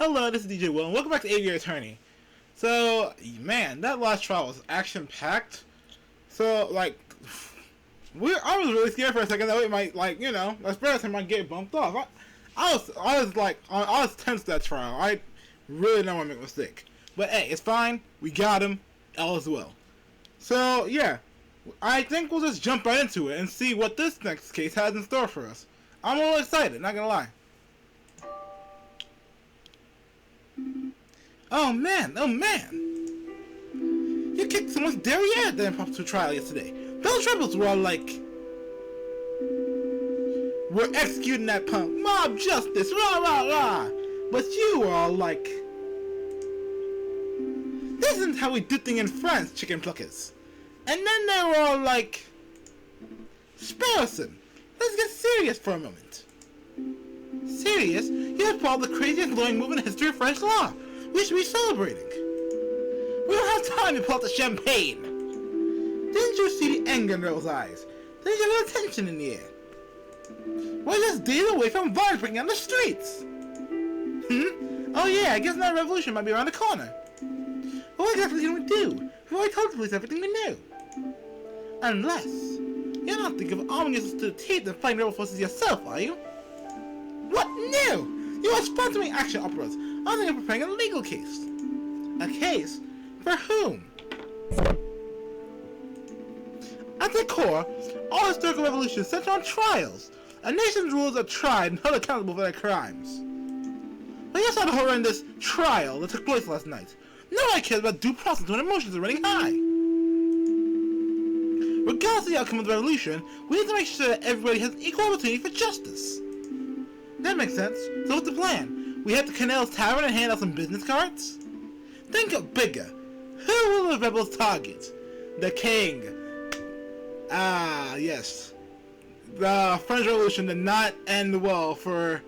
Hello, this is DJ Will, and welcome back to Aviary Attorney. So, man, that last trial was action-packed. So, like, I was really scared for a second that we might, like, you know, that Sparrow might get bumped off. I was tense that trial. I really didn't want to make a mistake. But hey, it's fine. We got him. All is well. So, yeah, I think we'll just jump right into it and see what this next case has in store for us. I'm a little excited, not gonna lie. Oh man! You kicked someone's derriere at the impromptu trial yesterday. Those rebels were all like, "We're executing that punk, mob justice, rah rah rah." But you were all like, "This isn't how we do things in France, chicken pluckers." And then they were all like, "Sparrowson, let's get serious for a moment." Serious? You have pulled the craziest lawyering move in the history of French law. We should be celebrating. We don't have time to pull out the champagne. Didn't you see the anger in those eyes? Didn't you feel the tension in the air? We're just days away from violence breaking on the streets. Oh yeah, I guess that revolution might be around the corner. But what exactly can we do? We've already told the police everything we knew. Unless you're not thinking of arming yourself to the teeth and fighting rebel forces yourself, are you? What? No! You are sponsoring action operas. I think you're preparing a legal case. A case? For whom? At their core, all historical revolutions center on trials. A nation's rulers are tried and held accountable for their crimes. But you saw the horrendous trial that took place last night. Nobody cares about due process when emotions are running high. Regardless of the outcome of the revolution, we need to make sure that everybody has equal opportunity for justice. That makes sense. So what's the plan? We head to Canal's Tavern and hand out some business cards? Think of bigger. Who will the rebels target? The king. Ah, yes. The French Revolution did not end well for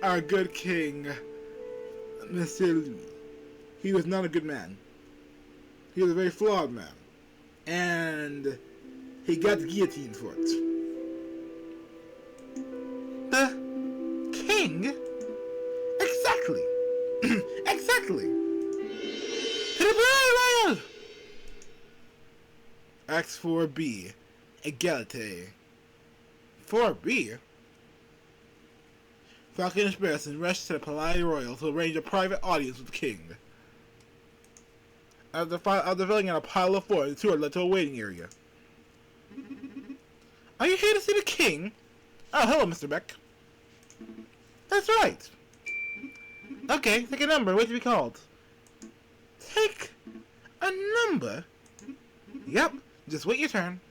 our good king, Monsieur Louis. He was not a good man. He was a very flawed man. And he got guillotined for it. The king? Exactly. Exactly. To the royal. Acts 4B. Egalite. 4B? Falcon and Sparrowson rushed to the Palais Royal to arrange a private audience with the king. After filling in a pile of four, the two are led to a waiting area. Are you here to see the king? Oh, hello, Mr. Beck. That's right. Okay, take a number. Wait to be called. Take a number? Yep. Just wait your turn.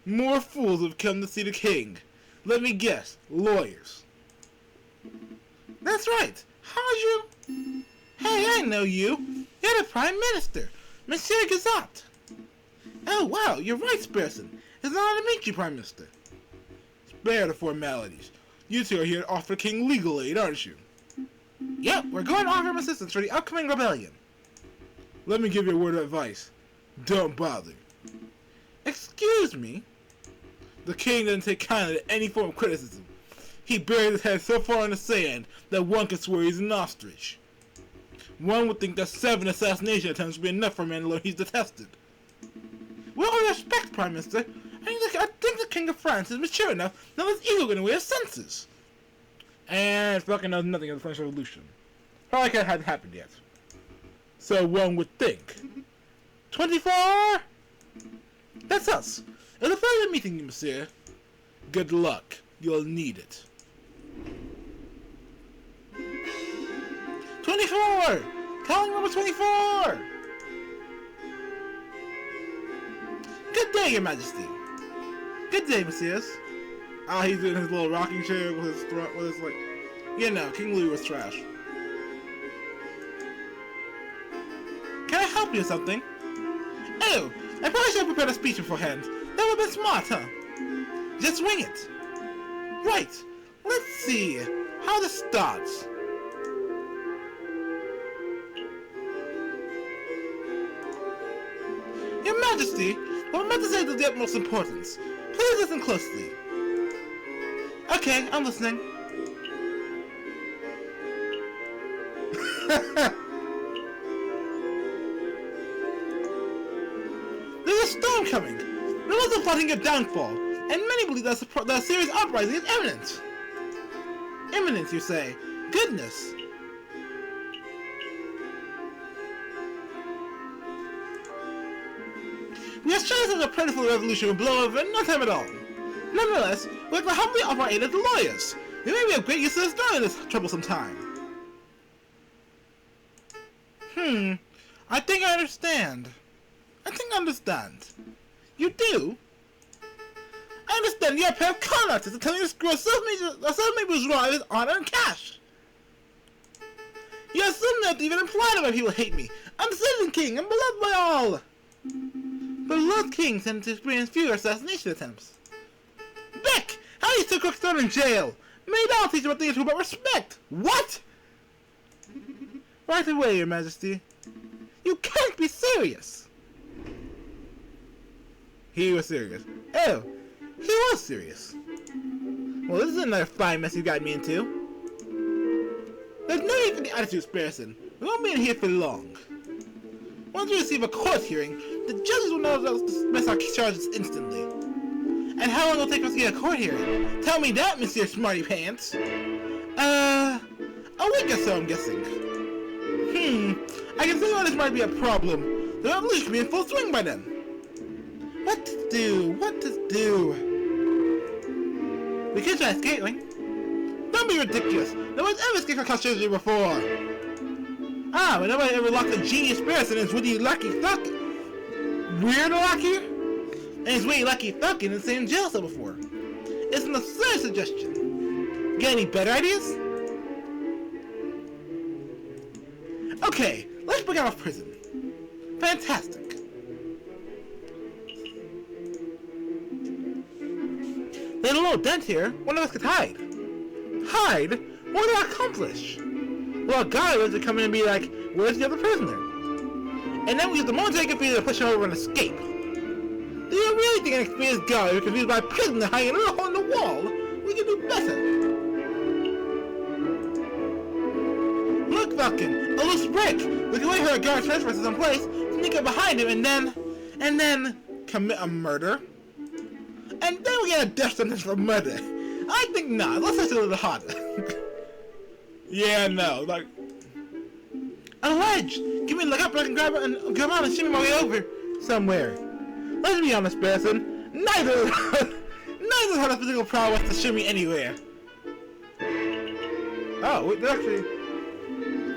More fools have come to see the king. Let me guess. Lawyers. That's right. How'd you... Hey, I know you. You're the Prime Minister, Monsieur Gazette. Oh, wow. You're right, Sparrowson. It's an honor to meet you, Prime Minister. Spare the formalities. You two are here to offer King legal aid, aren't you? Yep, we're going to offer him assistance for the upcoming rebellion. Let me give you a word of advice. Don't bother. Excuse me? The king doesn't take kindly to any form of criticism. He buried his head so far in the sand that one could swear he's an ostrich. One would think that 7 assassination attempts would be enough for a man to learn he's detested. With all respect, Prime Minister, I think the King of France is mature enough to let his ego get away his senses. And fucking knows nothing of the French Revolution. Probably hadn't happened yet. So one would think. 24? That's us. It was a pleasure meeting you, monsieur. Good luck. You'll need it. 24! Calling number 24! Good day, Your Majesty. Good day, messieurs. Ah, he's in his little rocking chair with his like, you know, King Louis was trash. Can I help you with something? Oh, I probably should have prepared a speech beforehand. That would have been smart, huh? Just wing it. Right. Let's see how this starts. Your Majesty, what I'm about to say is of the utmost importance. Please listen closely. Okay, I'm listening. There's a storm coming. The ones are plotting your downfall, and many believe that a serious uprising is imminent. Imminent, you say? Goodness. We have chances of a plentiful revolution will blow over in no time at all. Nonetheless, we have to humbly offer our aid as lawyers. We may be of great use to us during this troublesome time. I think I understand. I understand. You do? I understand you're a pair of con artists telling you to screw a self-made bourgeois with honor and cash. You assume that even implied why people hate me. I'm the citizen king and beloved by all. Beloved king tend to experience fewer assassination attempts. Beck! How are you still crooks thrown in jail? Maybe I'll teach you what things about respect. What? Right away, your majesty. You can't be serious. He was serious. Oh, he was serious. Well, this is another fine mess you got me into. There's no need for the attitude sparison. We won't be in here for long. Once we receive a court hearing, the judges will know to dismiss our charges instantly. And how long will it take us to get a court hearing? Tell me that, Monsieur Smarty Pants. A week or so, I'm guessing. I can see why this might be a problem. The revolution could be in full swing by then. What to do? What to do? We could try escaping. Don't be ridiculous. No one's ever escaped from custody before. Ah, but nobody ever locked a genius spirit in his witty lucky thuckin'. Weird lucky? And his witty lucky thuckin' in the same jail cell before. It's an absurd suggestion. Got any better ideas? Okay, let's break out of prison. Fantastic. There's a little dent here. One of us could hide. Hide? What do I accomplish? Well, a guy was to come in and be like, where's the other prisoner? And then we use the momentary confusion to push him over and escape. Do you really think an experienced guy who's confused by a prisoner hiding in a little hole in the wall? We can do better. Look, Falcon, a loose brick. We can wait for a guard transfer to some place, sneak up behind him, and then commit a murder. And then we get a death sentence for murder. I think not. Let's just do it a little harder. Yeah, no, like a ledge. Give me a look up so I can grab it and come on and shimmy my way over somewhere. Let's be honest, person. Neither have a physical prowess to shimmy anywhere. Oh, wait, there's a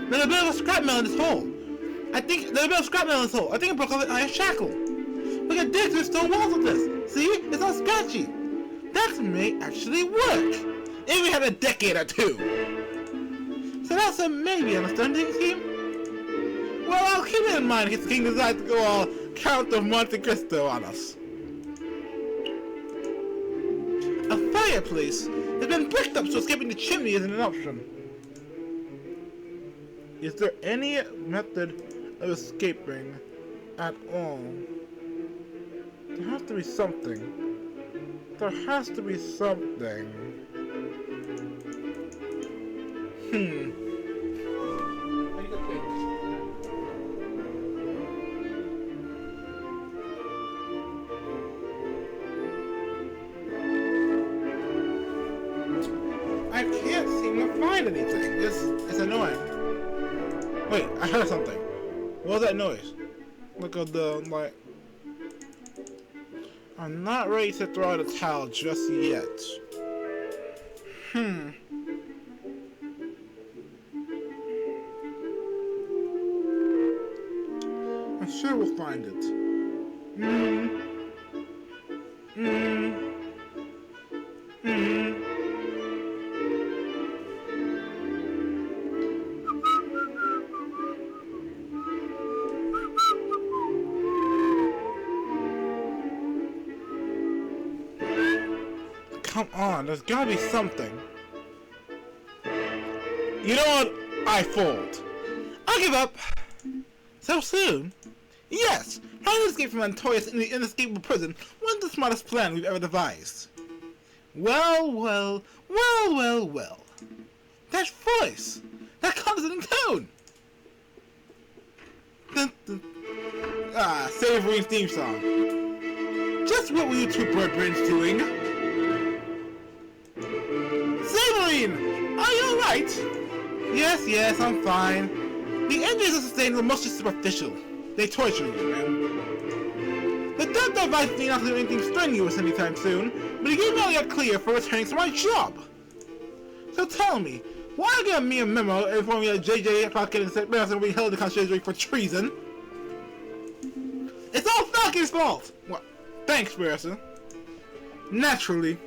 bit of a scrap metal in this hole. I think it broke off an iron shackle. We can dig through stone walls with this. See? It's all scratchy. That may actually work. If we had a decade or two. So that's a maybe understanding scheme? Well, I'll keep it in mind in case the king decides to go all Count of Monte Cristo on us. A fireplace has been bricked up so escaping the chimney isn't an option. Is there any method of escaping at all? There has to be something. There has to be something. What do you think? I can't seem to find anything. It's annoying. Wait, I heard something. What was that noise? Look at the light. I'm not ready to throw out a towel just yet. I'm sure we'll find it. Come on, there's gotta be something. You know what? I fold. I'll give up. So soon? Yes! Trying to escape from a notorious inescapable prison wasn't the smartest plan we've ever devised. Well, Well, well, well. That voice! That constant tone! Dun, dun. Ah, Saverine's theme song. Just what were you two bird brains doing? Saverine! Are you alright? Yes, I'm fine. The injuries are sustained were mostly superficial. They torture you, man. The doctor advised me not to do anything strenuous anytime soon, but he gave me all clear for returning to my job. So tell me, why give me a memo informing that JJ Falcon and Barrison will be held in consideration for treason? It's all Falcon's fault! Well, thanks, Barrison. Naturally.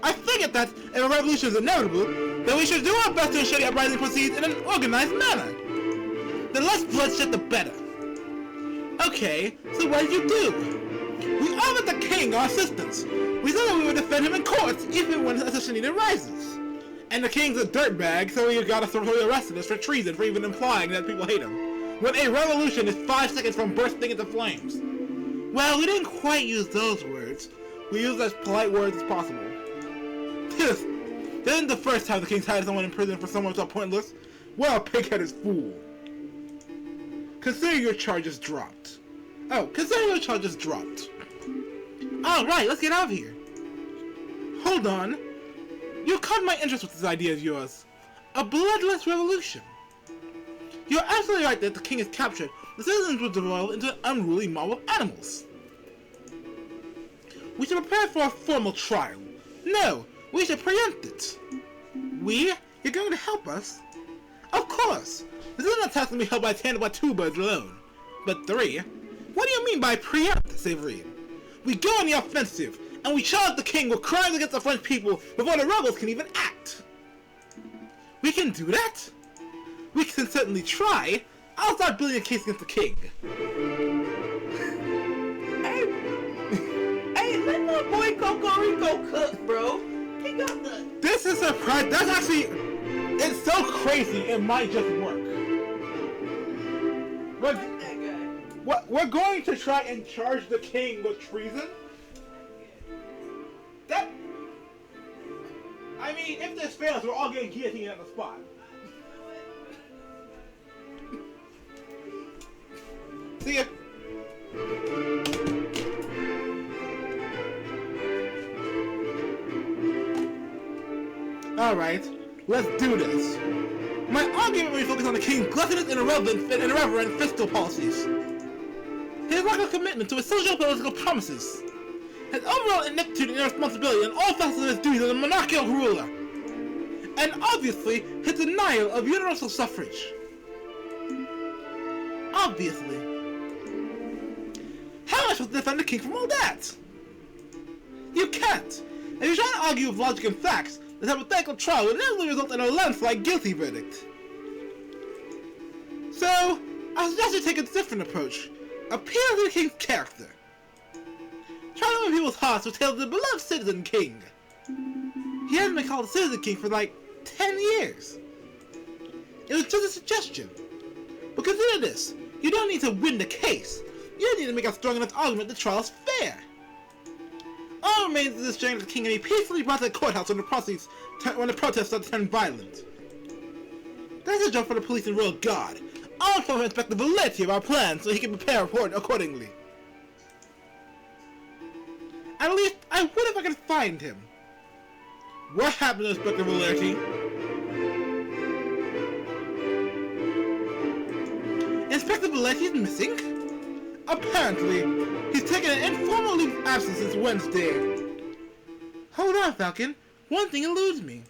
I figured that if a revolution is inevitable, then we should do our best to ensure the uprising proceeds in an organized manner. The less bloodshed, the better. Okay, so what did you do? We offered the king our assistance. We said that we would defend him in court even when a situation arises. And the king's a dirtbag, so he got us arrested for treason for even implying that people hate him. When a revolution is 5 seconds from bursting into flames. Well, we didn't quite use those words. We used as polite words as possible. This isn't the first time the king's had someone in prison for someone so pointless. What a pig-headed fool. Consider your charges dropped. Oh, consider your charges dropped. Alright, let's get out of here. Hold on. You caught my interest with this idea of yours. A bloodless revolution. You're absolutely right that the king is captured. The citizens will devolve into an unruly mob of animals. We should prepare for a formal trial. No, we should preempt it. We? You're going to help us? Of course. This isn't a task to be held by 10 by 2 birds alone. But 3? What do you mean by preempt, Saverine? We go on the offensive, and we charge the king with crimes against the French people before the rebels can even act. We can do that? We can certainly try. I'll start building a case against the king. Hey, let my boy Cocorico cook, bro. He got the... This is a surprise. That's actually... It's so crazy, it might just work. We're going to try and charge the king with treason? That... I mean, if this fails, we're all getting guillotined on the spot. See ya. Alright, let's do this. My argument will focus on the king's gluttonous and irreverent fiscal policies. His lack of commitment to his social political promises. His overall ineptitude and irresponsibility in all facets of his duties as a monarchical ruler. And obviously, his denial of universal suffrage. Obviously. How am I supposed to defend the king from all that? You can't. If you're trying to argue with logic and facts, this hypothetical trial will inevitably result in a landslide guilty verdict. So, I suggest you take a different approach. Appeal to the king's character. Try to win people's hearts with tales of the beloved citizen king. He hasn't been called a citizen king for like 10 years. It was just a suggestion. But consider this, you don't need to win the case. You need to make a strong enough argument the trial's fair. All remains is ensuring that the king can be peacefully brought to the courthouse when the protests start to turn violent. That's a job for the police and royal guard. I'll inform him inspect the validity of our plans so he can prepare a report accordingly. At least, I would if I could find him. What happened to Inspector Validity? Inspector Validity is missing? Apparently, he's taken an informal leave of absence since Wednesday. Hold on, Falcon. One thing eludes me.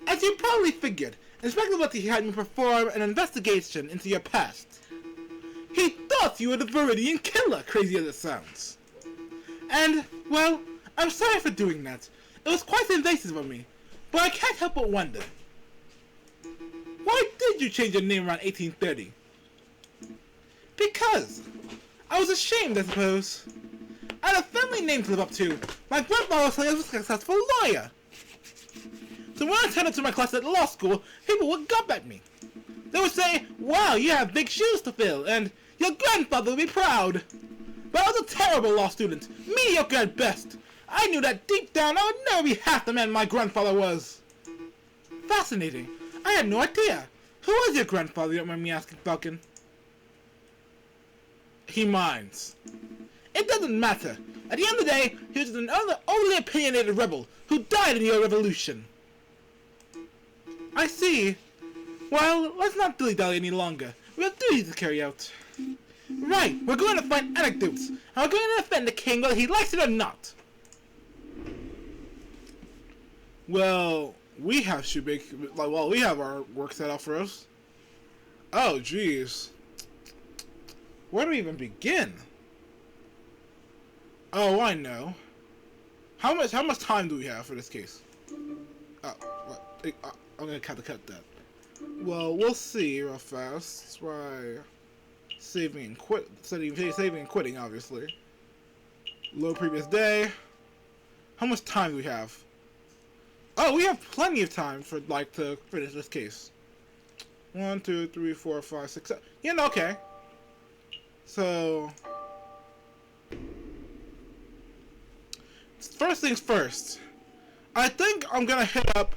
As you probably figured, Inspector Validity had me perform an investigation into your past. He thought you were the Viridian killer, crazy as it sounds. And, well, I'm sorry for doing that. It was quite invasive of me, but I can't help but wonder. Why did you change your name around 1830? Because I was ashamed, I suppose. I had a family name to live up to. My grandfather was a successful lawyer. So when I turned up to my class at law school, people would gawp at me. They would say, "Wow, you have big shoes to fill," and "Your grandfather will be proud." But I was a terrible law student, mediocre at best. I knew that deep down I would never be half the man my grandfather was. Fascinating. I had no idea. Who was your grandfather, you don't mind me asking, Falcon? He minds. It doesn't matter. At the end of the day, he was an overly opinionated rebel who died in your revolution. I see. Well, let's not dilly-dally any longer. We have duties to carry out. Right, we're going to find anecdotes, and we're going to defend the king whether he likes it or not. Well, we have we have our work set out for us. Oh, jeez. Where do we even begin? Oh, I know. How much time do we have for this case? Oh, what? I'm gonna cut that. Well, we'll see real fast. That's why saving and quitting, obviously. Low previous day. How much time do we have? Oh, we have plenty of time for to finish this case. 1, 2, 3, 4, 5, 6, 7. Yeah, no, okay. So, first things first. I think I'm gonna hit up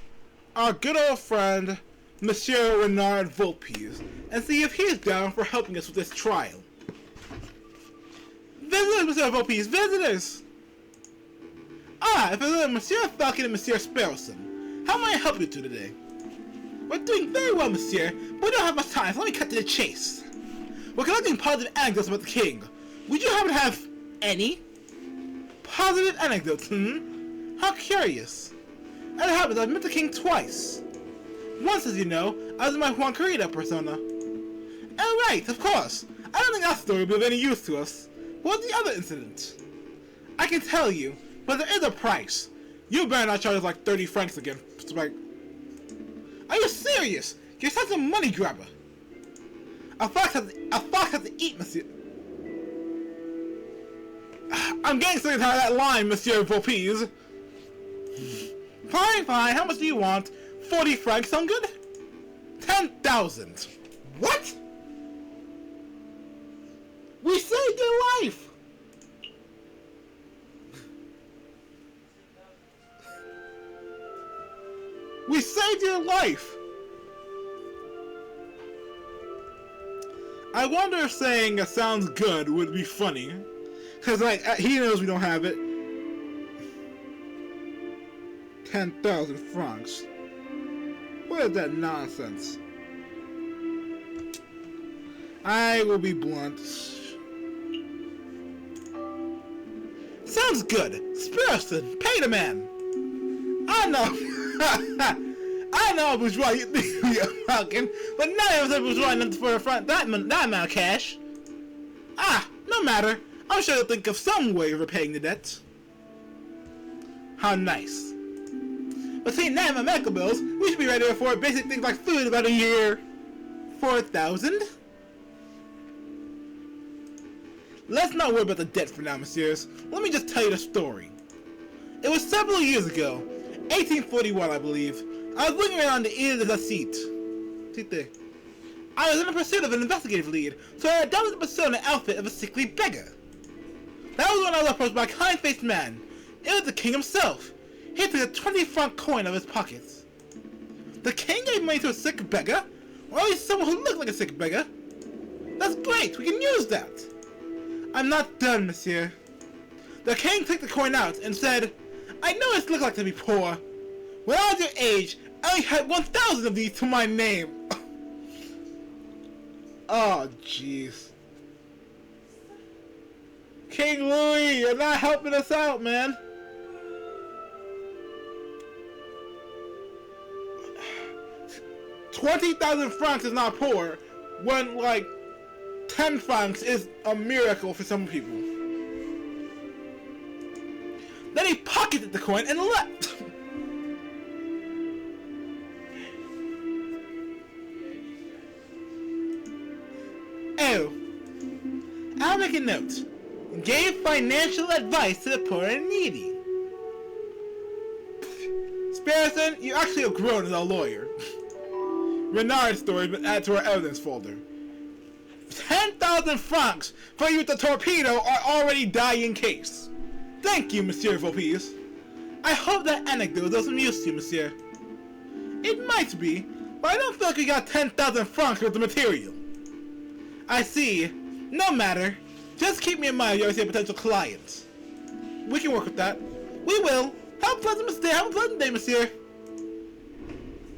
our good old friend, Monsieur Renard Vulpes, and see if he's down for helping us with this trial. Visitors, Monsieur Vulpes, visitors! Ah, if it's Monsieur Falcon and Monsieur Sparrowson, how may I help you two today? We're doing very well, Monsieur, but we don't have much time, so let me cut to the chase. We're collecting positive anecdotes about the king. Would you happen to have any? Positive anecdotes, How curious. As it happens, I've met the king twice. Once, as you know, I was in my Juan Carita persona. Oh right, of course. I don't think that story will be of any use to us. What was the other incident? I can tell you, but there is a price. You better not charge us like 30 francs again, Spike. Are you serious? You're such a money grabber. A fox has to eat, Monsieur. I'm getting sick of that line, Monsieur Vulpes. Fine. How much do you want? 40 francs sound good? 10,000. What? We saved your life. We saved your life. I wonder if saying sounds good would be funny. Cause he knows we don't have it. 10,000 francs. What is that nonsense? I will be blunt. Sounds good. Sparrowson, pay the man. I know. I know, bourgeois, you think you're Falcon, but none of us bourgeois enough for the front that amount of cash. Ah, no matter. I'm sure they'll think of some way of repaying the debt. How nice. Between that and my medical bills, we should be ready to afford basic things like food about a year. 4,000? Let's not worry about the debt for now, messieurs. Let me just tell you the story. It was several years ago, 1841, I believe. I was looking around the Ile de la Cite. I was in the pursuit of an investigative lead, so I adopted the persona outfit of a sickly beggar. That was when I was approached by a kind-faced man. It was the king himself. He took a 20-franc coin out of his pockets. The king gave money to a sick beggar? Or at least someone who looked like a sick beggar? That's great, we can use that. I'm not done, monsieur. The king took the coin out and said, I know it's looked like to be poor. When I was your age, I only had 1,000 of these to my name. Oh, jeez. King Louis, you're not helping us out, man. $20,000 francs is not poor, when, 10 francs is a miracle for some people. Then he pocketed the coin and left. Oh, I'll make a note. Gave financial advice to the poor and needy. Sparrowson, you actually have grown as a lawyer. Renard's story has been added to our evidence folder. 10,000 francs for you with the torpedo our already dying case. Thank you, Monsieur Phillipe. I hope that anecdote does some use to you, Monsieur. It might be, but I don't feel like we got 10,000 francs worth of material. I see. No matter. Just keep me in mind if you ever see a potential client. We can work with that. We will. Have a pleasant day. Have a pleasant day, Monsieur.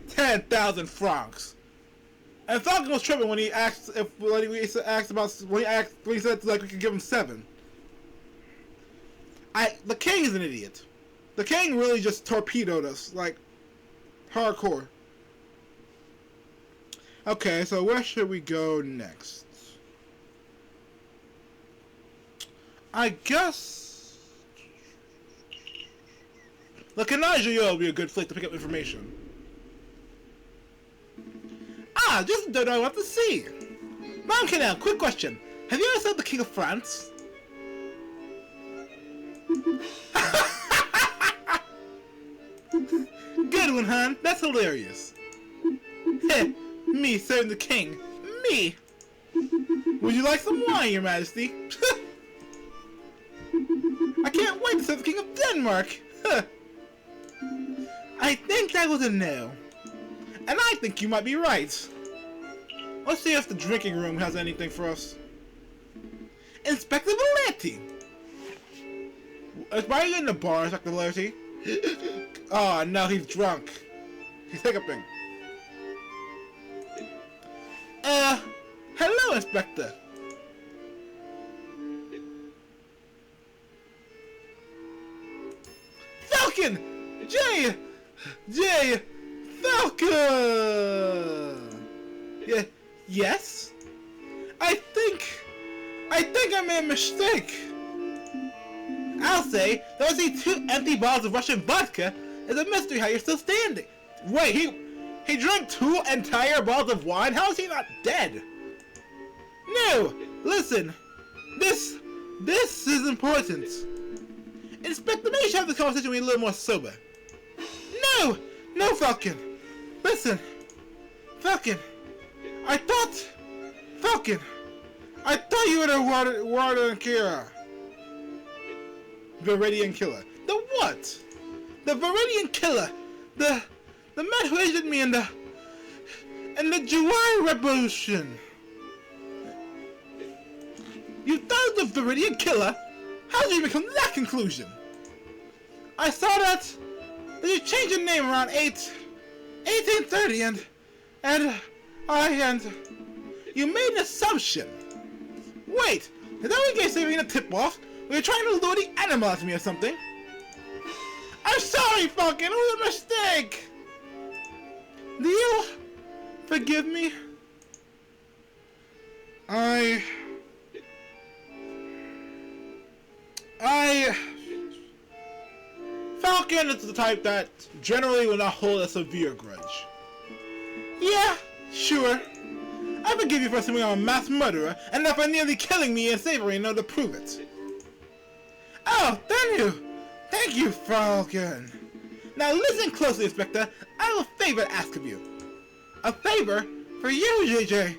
10,000 francs. And Falcon was tripping when he asked when he said like we could give him 7. The king is an idiot. The king really just torpedoed us, like hardcore. Okay, so where should we go next? I guess the Canage will be a good flick to pick up information. Ah, just don't know what to see. Mom Canal, quick question. Have you ever said the King of France? Good one, hon. That's hilarious. Heh, me serving the king. Me. Would you like some wine, Your Majesty? I can't wait to serve the King of Denmark. I think that was a no. And I think you might be right. Let's see if the drinking room has anything for us. Inspector Valetti! Why are you in the bar, Inspector Valetti? Oh, no, he's drunk. He's hiccuping. Hello, Inspector. Falcon! J! Falcon! Yeah, yes? I think I made a mistake. I'll say that I see 2 empty bottles of Russian vodka is a mystery how you're still standing. Wait, he drank 2 entire bottles of wine? How is he not dead? No! Listen, this is important. Inspector, maybe you should have this conversation with me a little more sober. No, Falcon. Listen, Falcon. I thought you were the Warden Killer. Viridian Killer. The what? The Viridian Killer. The man who aided me in the July Revolution. You thought of the Viridian Killer? How did you become to that conclusion? I saw that you changed your name around 1830 and you made an assumption. Wait, is that what you guys saying a tip-off? Were you trying to lure the animal out to me or something? I'm sorry, Falcon, it was a mistake. Do you forgive me? Falcon is the type that generally will not hold a severe grudge. Yeah, sure. I forgive you for assuming I'm a mass murderer and not for nearly killing me and Savory in order to prove it. Oh, thank you, Falcon. Now listen closely, Inspector. I have a favor to ask of you. A favor? For you, JJ.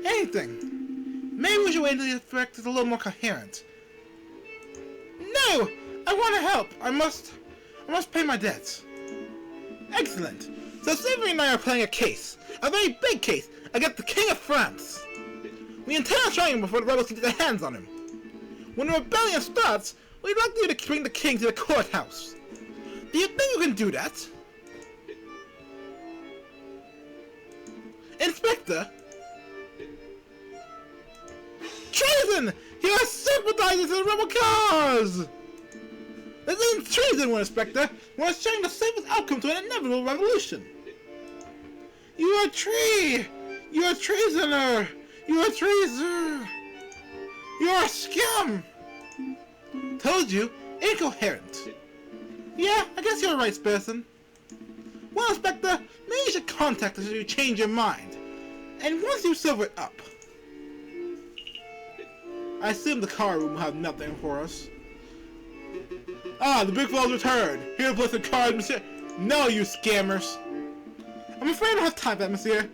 Anything. Maybe we should wait until the effect is a little more coherent. No! I want to help. I must pay my debts. Excellent. So Savory and I are playing a case. A very big case against the King of France. We intend on trying him before the rebels can get their hands on him. When the rebellion starts, we'd like you to bring the king to the courthouse. Do you think you can do that? Inspector? Treason! You are sympathizing to the rebel cause! This isn't treason, Inspector. We're trying the safest outcome to an inevitable revolution. You are a treasoner! You are a treason! You are a scum! Told you, incoherent. Yeah, I guess you're right, Sperson. Well, Inspector, maybe you should contact us if you change your mind. And once you sober it up. I assume the car room will have nothing for us. Ah, the big fellow's returned. Here to place the cards, monsieur. No, you scammers. I'm afraid I don't have time for that, monsieur.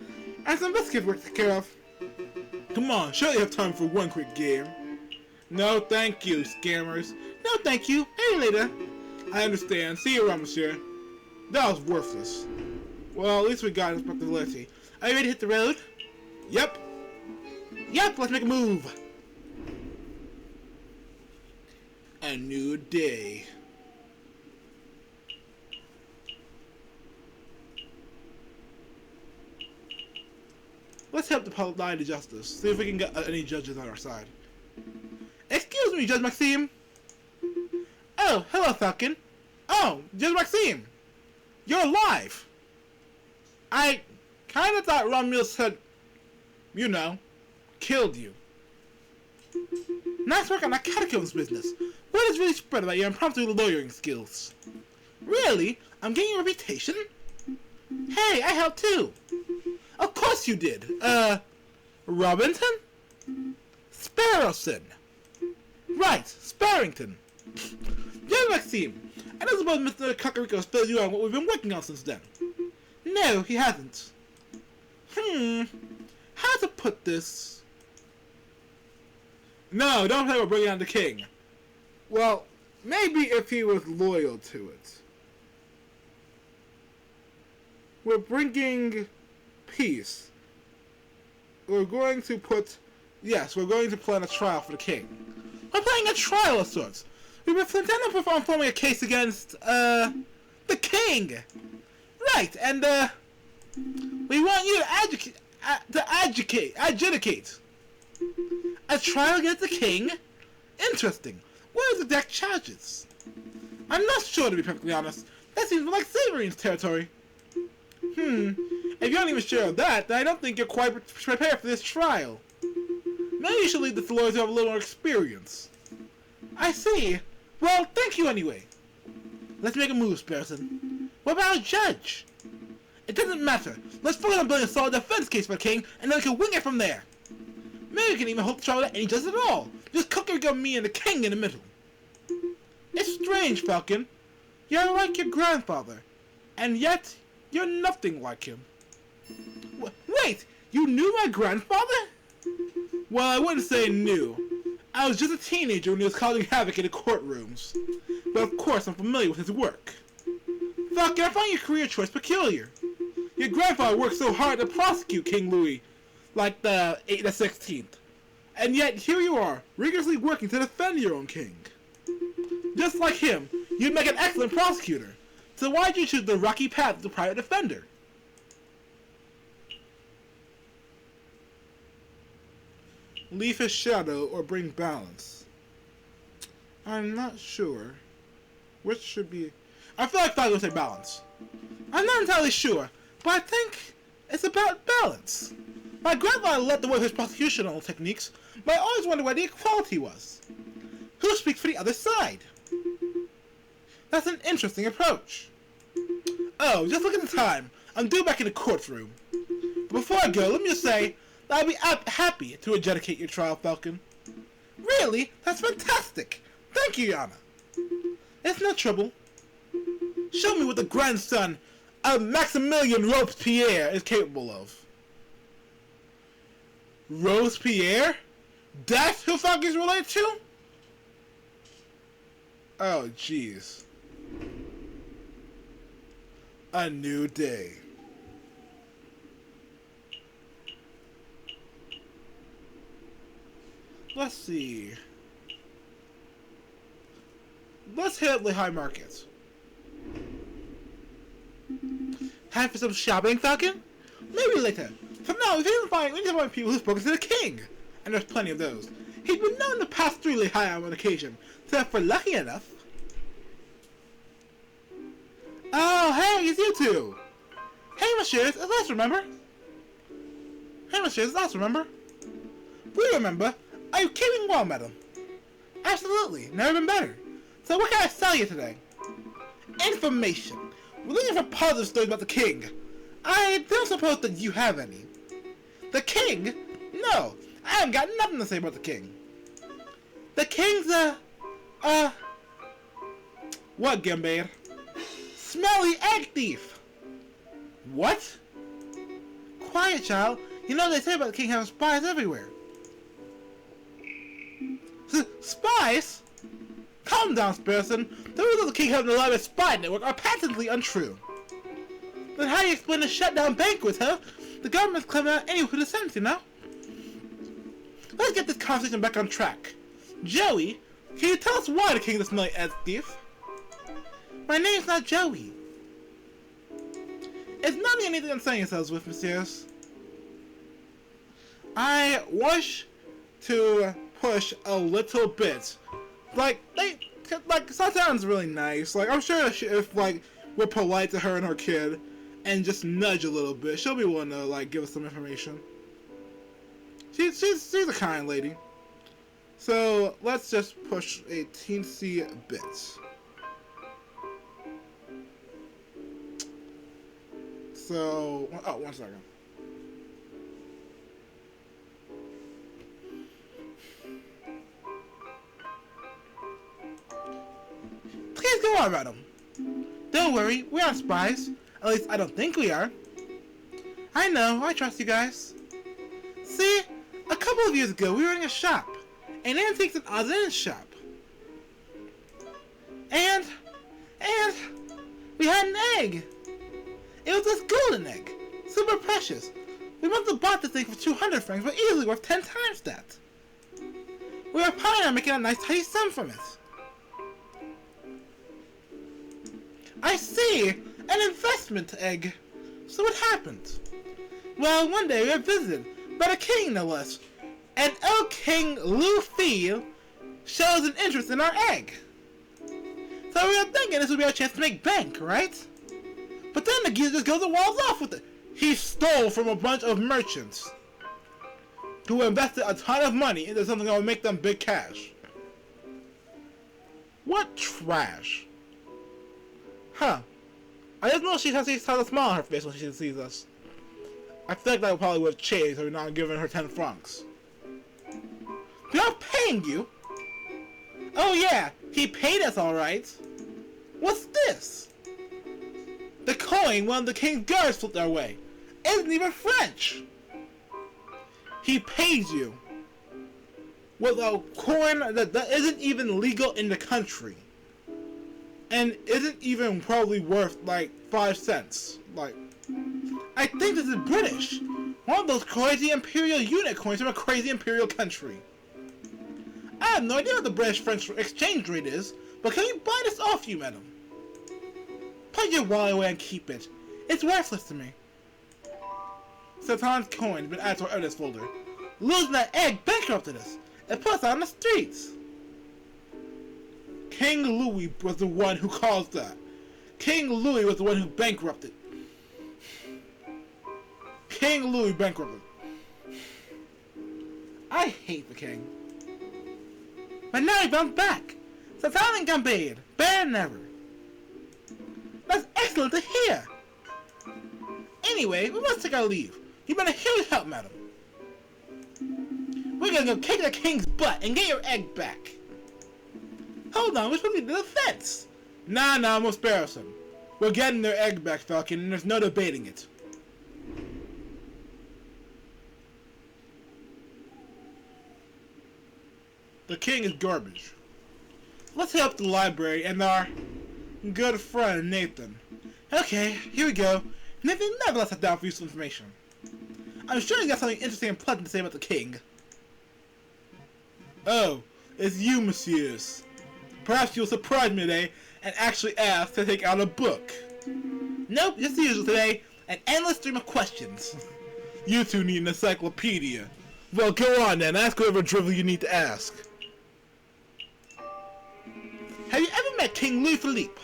I have some biscuits work to take care of. Come on, surely you have time for one quick game. No, thank you, scammers. No, thank you. Hey, later. I understand. See you around, monsieur. That was worthless. Well, at least we got respectability. Are you ready to hit the road? Yep. Yep, let's make a move. A new day. Let's help the public line to justice. See if we can get any judges on our side. Excuse me, Judge Maxime. Oh, hello, Falcon. Oh, Judge Maxime. You're alive. I kind of thought Romulus had, you know, killed you. Nice work on that catacombs business. Word has really spread about your impromptu lawyering skills. Really? I'm getting a reputation? Hey, I helped too. Of course you did. Robinson? Sparrowson. Right, Sparrington. Judge Maxime, I don't suppose Mr. Cocorico's filled you on what we've been working on since then. No, he hasn't. How to put this? No, don't play with bringing on the king. Well, maybe if he was loyal to it. We're bringing peace. We're going to plan a trial for the king. We're playing a trial of sorts. We were intending on forming a case against, the king. Right, and, we want you to adjudicate. A trial against the king? Interesting. What are the exact charges? I'm not sure, to be perfectly honest. That seems like Saverine's territory. If you're not even sure of that, then I don't think you're quite prepared for this trial. Maybe you should leave the lawyers who have a little more experience. I see. Well, thank you anyway. Let's make a move, Sparrowson. What about a judge? It doesn't matter. Let's focus on building a solid defense case for the king, and then we can wing it from there. Maybe we can even hope to trial any judge at all. Just Cocorico, me, and the king in the middle. It's strange, Falcon. You're like your grandfather, and yet you're nothing like him. Wait, you knew my grandfather? Well, I wouldn't say knew. I was just a teenager when he was causing havoc in the courtrooms. But of course, I'm familiar with his work. Falcon, I find your career choice peculiar. Your grandfather worked so hard to prosecute King Louis, like the 16th. And yet, here you are, rigorously working to defend your own king. Just like him, you'd make an excellent prosecutor. So why'd you choose the rocky path of the private defender? Leave his shadow or bring balance. I'm not sure. Which should be... I feel like I would say balance. I'm not entirely sure, but I think it's about balance. My grandfather led the way with his prosecutional techniques, but I always wondered where the equality was. Who speaks for the other side? That's an interesting approach. Oh, just look at the time. I'm due back in the courtroom. But before I go, let me just say that I'd be happy to adjudicate your trial, Falcon. Really? That's fantastic. Thank you, Yana. It's no trouble. Show me what the grandson of Maximilian Robespierre is capable of. Robespierre? That's who Falcon's related to? Oh, jeez. A new day. Let's see. Let's hit the high market. Time for some shopping, Falcon? Maybe later. For now, we need to find people who've spoken to the king. And there's plenty of those. He's been known to pass through Lehigh on occasion. So if we're lucky enough... Oh, hey, it's you two! Hey, messieurs, it's us, remember? Hey, messieurs, it's us, remember? We remember. Are you keeping well, madam? Absolutely, never been better. So what can I sell you today? Information. We're looking for positive stories about the king. I don't suppose that you have any. The king? No, I haven't got nothing to say about the king. The king's what, Gambare? Smelly egg thief! What? Quiet, child. You know they say about the king having spies everywhere. Spies? Calm down, Sparrowson. The rules of the king having a elaborate spy network are patently untrue. Then how do you explain the shutdown bank with her? The government's claiming out any who dissents, you know? Let's get this conversation back on track. Joey, can you tell us why the king doesn't like as thief? My name's not Joey. It's not anything to concern yourselves with, messieurs. I wish to push a little bit. Like Satan's really nice. Like, I'm sure if like we're polite to her and her kid and just nudge a little bit, she'll be willing to like give us some information. She's a kind lady. So let's just push a teensy bit. So, oh, 1 second. Please go on, madam. Don't worry, we aren't spies. At least I don't think we are. I know, I trust you guys. See, a couple of years ago we were in a shop, an antiques and odds and ends shop. And we had an egg. It was this golden egg, super precious. We must have bought this thing for 200 francs, but easily worth 10 times that. We were planning on making a nice tidy sum from it. I see! An investment egg! So what happened? Well, one day we were visited by the king, no less. And King Louis Phillipe shows an interest in our egg. So we were thinking this would be our chance to make bank, right? But then the geezer just goes and walls off with it. He stole from a bunch of merchants who invested a ton of money into something that would make them big cash. What trash? Huh. I just know she has a smile on her face when she sees us. I feel like that probably would have changed if we're not giving her 10 francs. We are paying you? Oh yeah, he paid us alright. What's this? The coin one of the king's guards flipped our way. It isn't even French. He pays you with a coin that isn't even legal in the country. And isn't even probably worth like 5 cents. Like, I think this is British. One of those crazy imperial unit coins from a crazy imperial country. I have no idea what the British-French exchange rate is, but can we buy this off you, madam? Put your wallet away and keep it. It's worthless to me. Satan's coin has been added to our evidence folder. Losing that egg bankrupted us. It put us on the streets. King Louis was the one who caused that. King Louis was the one who bankrupted. King Louis bankrupted. I hate the king. But now he bounced back. Satan and Gambade, better than ever. That's excellent to hear. Anyway, we must take our leave. You've been a huge help, madam. We're gonna go kick the king's butt and get your egg back. Hold on, we're supposed to be the fence. Nah, most Sparrowson. We're getting their egg back, Falcon, and there's no debating it. The king is garbage. Let's head up to the library and our good friend Nathan. Okay, here we go. Nathan never lets us down for useful information. I'm sure you got something interesting and pleasant to say about the king. Oh, it's you, messieurs. Perhaps you'll surprise me today and actually ask to take out a book. Nope, just the usual today, an endless stream of questions. You two need an encyclopedia. Well, go on then, ask whatever drivel you need to ask. Have you ever met King Louis Phillipe?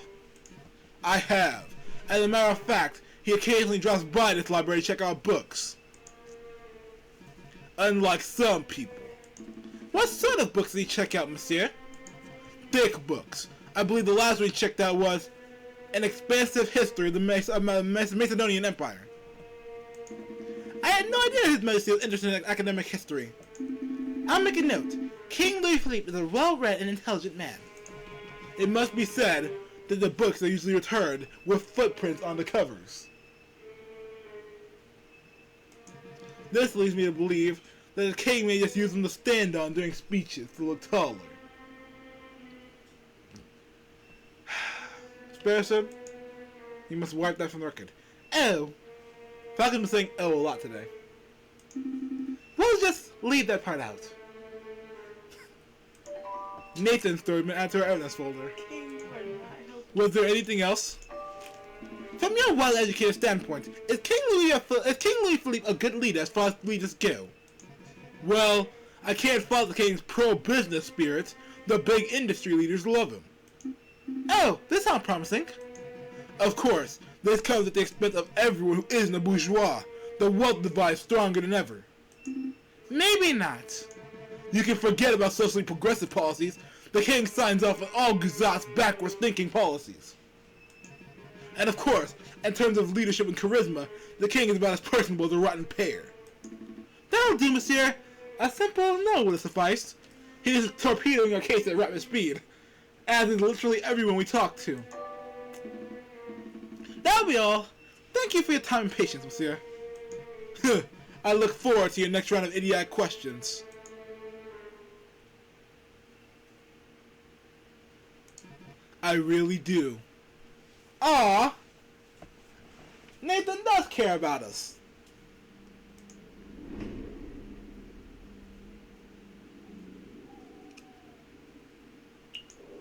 I have. As a matter of fact, he occasionally drops by this library to check out books. Unlike some people. What sort of books did he check out, monsieur? Thick books. I believe the last one he checked out was An Expansive History of the Macedonian Empire. I had no idea His Majesty was interested in academic history. I'll make a note. King Louis Phillipe is a well-read and intelligent man. It must be said that the books are usually returned with footprints on the covers. This leads me to believe that the king may just use them to stand on during speeches to look taller. Sparrow, you must wipe that from the record. Oh! Falcon's been saying oh a lot today. We'll just leave that part out. Nathan's story been added to our evidence folder. Was there anything else? From your well-educated standpoint, is King Louis Phillipe a good leader as far as leaders go? Well, I can't fault the king's pro-business spirit. The big industry leaders love him. Oh, this sounds promising. Of course, this comes at the expense of everyone who isn't a bourgeois. The wealth divide is stronger than ever. Maybe not. You can forget about socially progressive policies. The king signs off on all Gazat's backwards thinking policies. And of course, in terms of leadership and charisma, the king is about as personable as a rotten pear. That'll do, monsieur. A simple no would have sufficed. He is torpedoing our case at rapid speed, as is literally everyone we talk to. That'll be all. Thank you for your time and patience, monsieur. I look forward to your next round of idiotic questions. I really do. Aww! Nathan does care about us.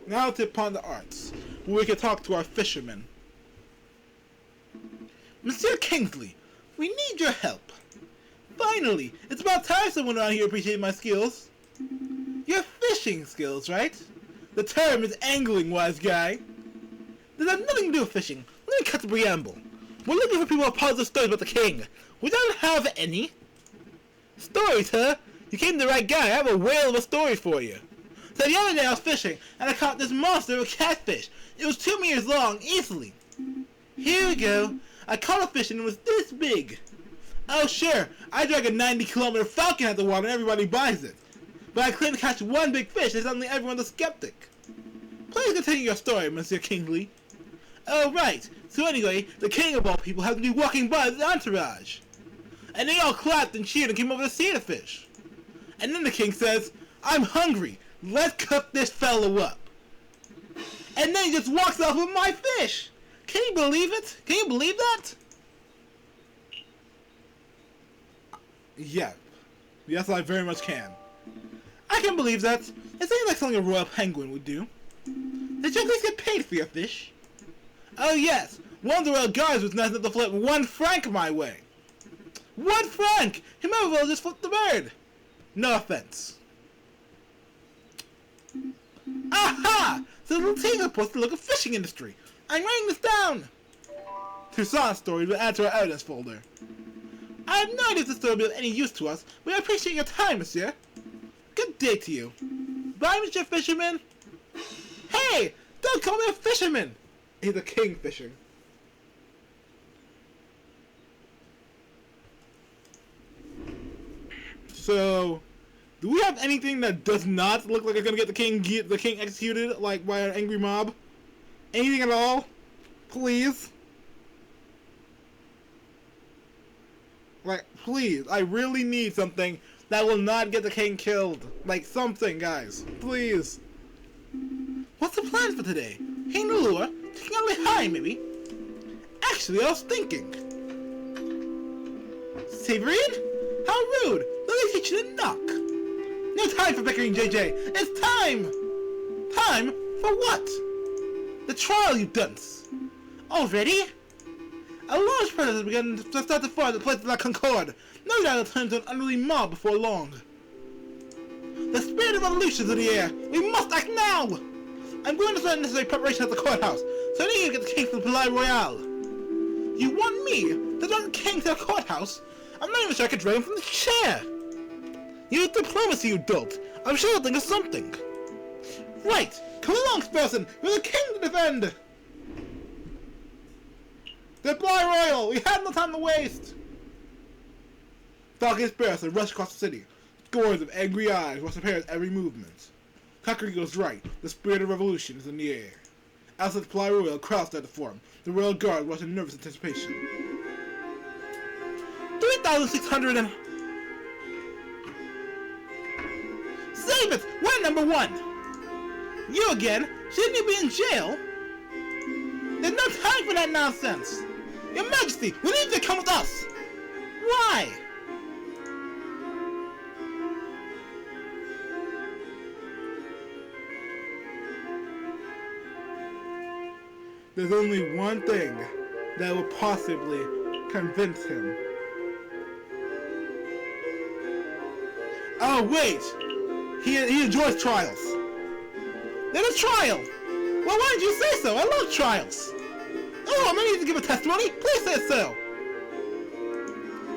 Now to upon the arts, where we can talk to our fishermen. Monsieur Kingsley, we need your help. Finally, it's about time someone around here appreciated my skills. Your fishing skills, right? The term is angling, wise guy. This has nothing to do with fishing. Let me cut the preamble. We're looking for people with positive stories about the king. We don't have any. Stories, huh? You came to the right guy. I have a whale of a story for you. So the other day I was fishing, and I caught this monster of a catfish. It was 2 meters long, easily. Here we go. I caught a fish and it was this big. Oh sure, I drag a 90-kilometer falcon at the water and everybody buys it. But I claim to catch one big fish and suddenly everyone's a skeptic. Please continue your story, Monsieur Kingsley. Oh right, so anyway, the king of all people happened to be walking by with his entourage. And they all clapped and cheered and came over to see the fish. And then the king says, I'm hungry, let's cook this fellow up. And then he just walks off with my fish. Can you believe it? Can you believe that? Yeah. Yes, I very much can. I can believe that. It seems like something a royal penguin would do. Did you at least get paid for your fish? Oh yes, one of the royal guards was nice enough to flip 1 franc my way. 1 franc! He might as well just flip the bird. No offense. Aha! So the king supposed to look at fishing industry. I'm writing this down. Toussaint's story will add to our evidence folder. I have no idea if this story will be of any use to us, but I appreciate your time, monsieur. Good day to you. Bye, Mr. Fisherman. Hey! Don't call me a fisherman! He's a kingfisher. So, do we have anything that does not look like it's gonna get the king executed, like by an angry mob? Anything at all? Please? Like, please, I really need something that will not get the king killed. Like, something, guys. Please. What's the plan for today? Hey, Nulua, taking out a high, maybe? Actually, I was thinking. Severine? How rude! Let me teach you to knock. No time for bickering, JJ. It's time! Time for what? The trial, you dunce. Already? A large predator has begun to start to fire at the place of La Concorde. No doubt it'll turn into an unruly mob before long. The spirit of revolution is in the air. We must act now! I'm going to start necessary preparation at the courthouse, so I need you to get the king to the Palais Royal. You want me to drive the king to the courthouse? I'm not even sure I could drag him from the chair. Use diplomacy, you dolt. I'm sure you'll think of something. Right, come along, Sparrow. You're the king to defend. The Palais Royal. We have no time to waste. Falcon and Sparrow rush across the city. Scores of angry eyes watch the pair's every movement. Kakariko's right. The spirit of revolution is in the air. Outside the Palais Royal, crowds start to form. The royal guard watch in nervous anticipation. 3,600 and... believe it! We're number one! You again? Shouldn't you be in jail? There's no time for that nonsense! Your Majesty, we need you to come with us! Why? There's only one thing that will possibly convince him. Oh wait! He enjoys trials. There's a trial! Well, why did you say so? I love trials! Oh, I may need to give a testimony? Please say so!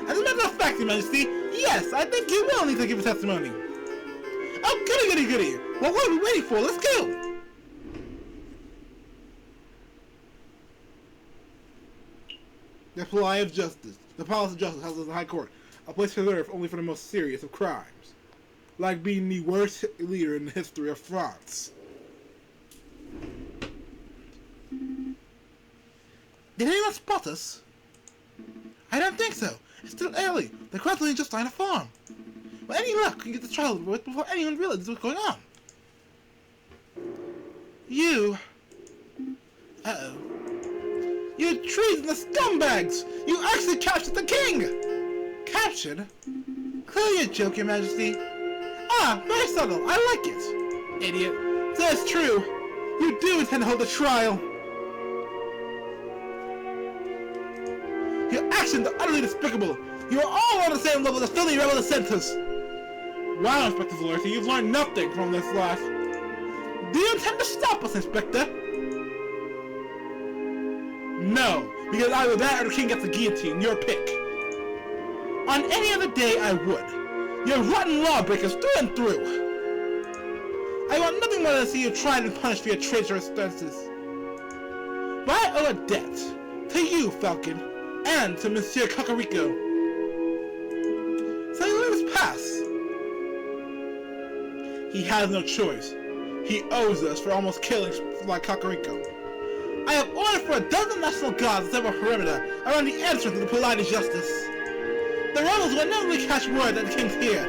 As a matter of fact, Your Majesty, yes, I think you will need to give a testimony. Oh, goody goody goody! Well, what are we waiting for? Let's go! The Palace of Justice. The Palace of Justice houses the High Court, a place reserved only for the most serious of crimes, like being the worst leader in the history of France. Did anyone spot us? I don't think so. It's still early. The crowd's only just starting to form. With any luck, we can get the trial over with before anyone realizes what's going on. You... Uh-oh. You treasonous scumbags! You actually captured the king! Captured? Clearly a joke, Your Majesty. Ah, very subtle. I like it. Idiot. That's true. You do intend to hold a trial. Your actions are utterly despicable. You are all on the same level as the filthy rebel dissenters. Wow, Inspector Valorti, you've learned nothing from this life. Do you intend to stop us, Inspector? No, because either that or the king gets the guillotine, your pick. On any other day, I would. You're rotten lawbreakers through and through. I want nothing more than to see you tried and punished for your traitorous stances. But I owe a debt. To you, Falcon, and to Monsieur Cocorico. So you let us pass. He has no choice. He owes us for almost killing like Cocorico. I have ordered for a dozen National Guards to set up a perimeter around the entrance of the Palace of Justice. The rebels will inevitably catch word that the king's here.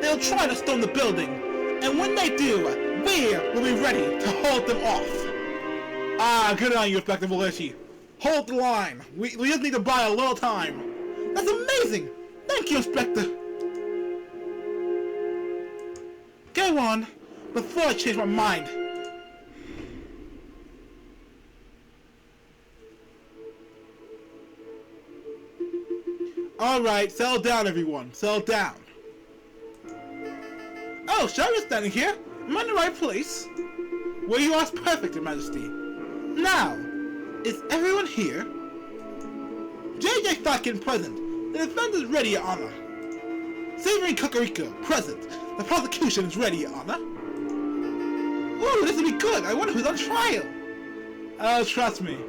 They'll try to storm the building, and when they do, we will be ready to hold them off. Ah, good on you, Inspector Valorti. Hold the line. We just need to buy a little time. That's amazing. Thank you, Inspector. Go on, before I change my mind. Alright, settle down, everyone. Settle down. Oh, Sheriff's standing here. Am I in the right place? Well, you asked perfect, Your Majesty. Now, is everyone here? J.J. Falcon present. The defense is ready, Your Honor. Savory Cocorico present. The prosecution is ready, Your Honor. Ooh, this will be good. I wonder who's on trial. Oh, trust me.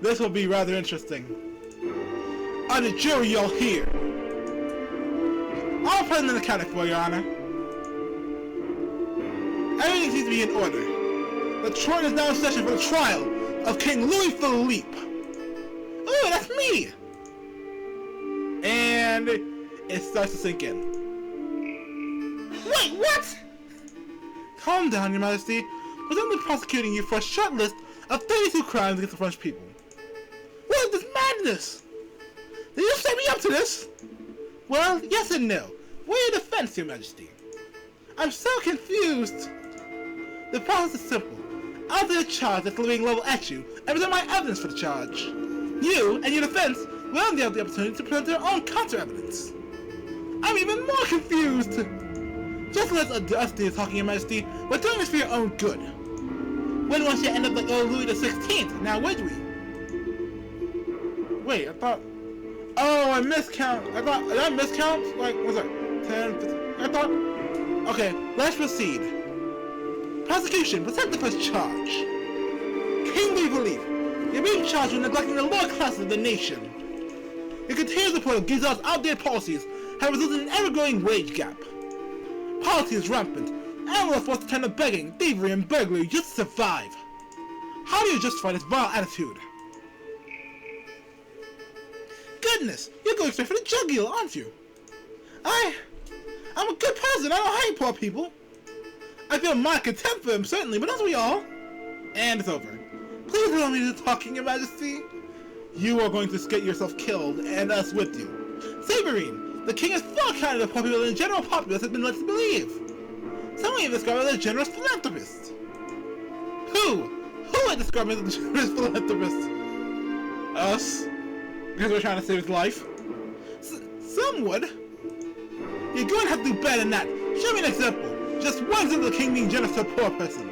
This will be rather interesting. On the jury, y'all here. All present and accounted for, Your Honor. Everything seems to be in order. The court is now in session for the trial of King Louis Phillipe. Ooh, that's me! And it starts to sink in. Wait, what? Calm down, Your Majesty. We're only prosecuting you for a short list of 32 crimes against the French people. What is this madness? Did you set me up to this? Well, yes and no. We're your defense, Your Majesty. I'm so confused. The process is simple. I'll do a charge that's being leveled at you and present my evidence for the charge. You and your defense will have the opportunity to present their own counter-evidence. I'm even more confused. Just let us do the talking, Your Majesty. We're doing this for your own good. When once you end up like old Louis XVI, now would we? Wait, I thought... Oh, I miscount. Did I miscount? Like, what's that? 10, 15? I thought... Okay, let's proceed. Prosecution, present the first charge. King Louis Phillipe, you're being charged with neglecting the lower classes of the nation. Your continuous support of Guizot's outdated policies have resulted in an ever-growing wage gap. Poverty is rampant, and we're forced to turn to begging, thievery, and burglary just to survive. How do you justify this vile attitude? Goodness, you're going straight for the jugular, aren't you? I I'm a good person, I don't hate poor people. I feel my contempt for him, certainly, but don't we all? And it's over. Please allow me to talk, Your Majesty. You are going to get yourself killed, and us with you. Saberine, the king is far kinder to poor people than the general populace has been led to believe. Some even describe him as a generous philanthropist. Who would describe him as a generous philanthropist? Us? Because we're trying to save his life? Some would. You're going to have to do better than that. Show me an example. Just one example of the king being generous to a poor person.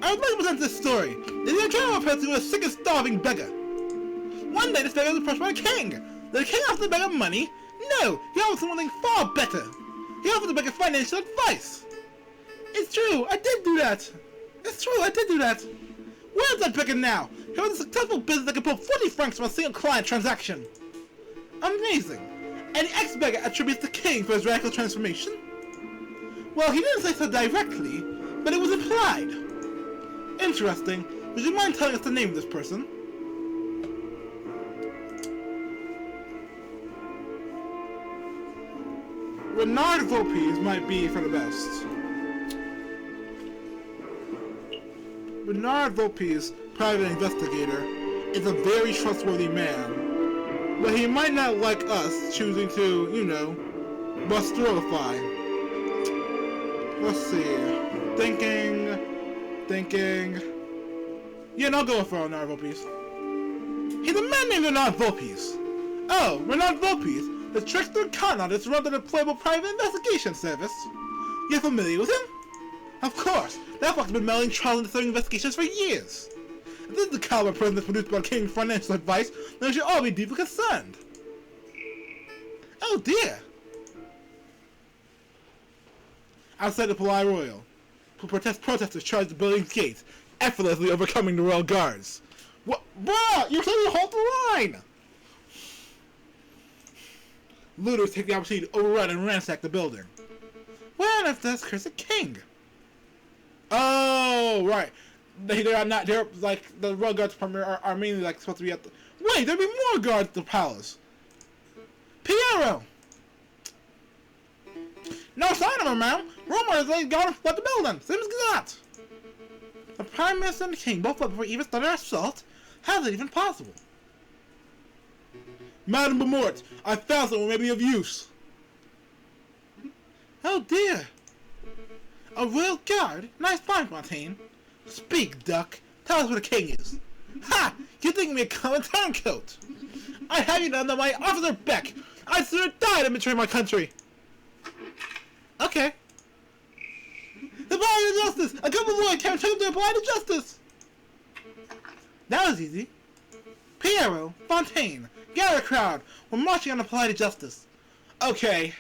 I would like to present this story. There's a general person who was a sick and starving beggar. One day this beggar was approached by a king. The king offered the beggar money. No, he offered something far better. He offered the beggar financial advice. It's true, I did do that. It's true, I did do that. Where's that beggar now? He was a successful business that could pull 40 francs from a single client transaction. Amazing. And the ex-beggar attributes the king for his radical transformation? Well, he didn't say so directly, but it was implied. Interesting. Would you mind telling us the name of this person? Renard Vopes might be for the best. Renard Vopes, private investigator, is a very trustworthy man. But he might not like us choosing to, you know, bustrolify. Let's see. Thinking. Yeah, I'll go for Renard Vopes. He's a man named Renard Vopes. Oh, Renard Vopes, the trickster con artist run the deployable private investigation service. You're familiar with him? Of course. That fuck's been meddling trials and disturbing investigations for years. If this is the caliber of person that's produced by King's financial advice, then we should all be deeply concerned. Oh dear. Outside the Palais Royal, protesters charged the building's gates, effortlessly overcoming the royal guards. What? Bruh! You're saying to hold the line! Looters take the opportunity to overrun and ransack the building. Where on earth does cursed king? Oh, right. They're not, they're like, the royal guards are mainly like supposed to be at the... Wait, there'll be more guards at the palace. Piero! No sign of him, ma'am. Rumors they got him at the building. Seems not. The Prime Minister and the King both left before even started our assault? How is it even possible? Madame Beaumont, I found someone may be of use. Oh dear. A royal guard? Nice find, Fontaine. Speak, duck. Tell us where the king is. Ha! You think me a common turncoat? I have you under my officer Beck. I'd sooner die than betray my country. Okay. The body of justice! A couple of boys can't take the body of justice! That was easy. Piero, Fontaine, gather a crowd. We're marching on the Palais of Justice. Okay.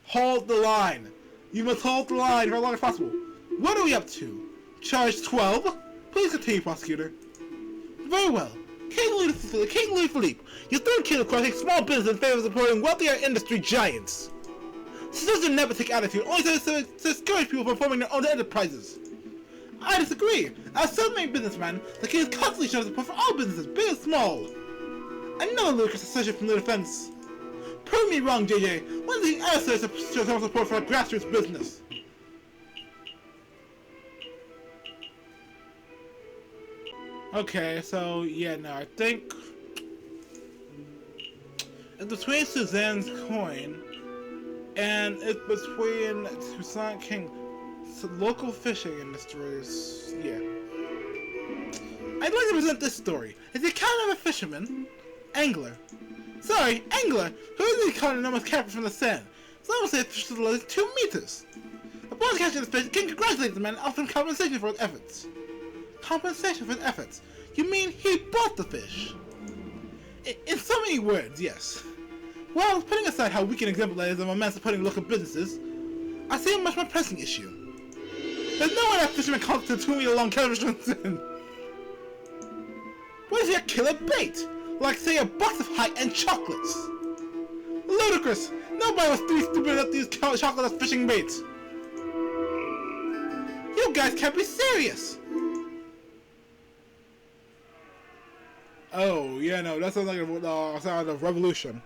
Hold the line. You must hold the line for as long as possible. What are we up to? Charge 12? Please continue, prosecutor. Very well. King Louis Phillipe, your third king of course takes small business in favor of supporting wealthier industry giants. Such a nepotistic attitude only serves to discourage people from forming their own enterprises. I disagree. As a self-made businessman, the king is constantly showing support for all businesses, big and small. Another ludicrous assertion from the defense. Prove me wrong, JJ. When does the ever show some support for a grassroots business? Okay, so yeah, no, I think it's between Suzanne's coin and it's between Toussaint King. Local fishing industries, yeah. I'd like to present this story. It's the account of a fisherman, angler. Sorry, angler, who is the account of enormous capture from the sand. Some would say a fish is 2 meters. Upon catching the fish, the king congratulates the man and offers him compensation for his efforts. Compensation for his efforts? You mean he bought the fish? In so many words, yes. Well, putting aside how weak an example that is of a man supporting local businesses, I see a much more pressing issue. There's no way that fisherman comes to 2 meter long capture. What if you killer bait? Like, say, a box of high-end chocolates? Ludicrous! Nobody was too stupid enough to use chocolate as fishing bait. You guys can't be serious! Oh, yeah, no, that sounds like a sound of revolution.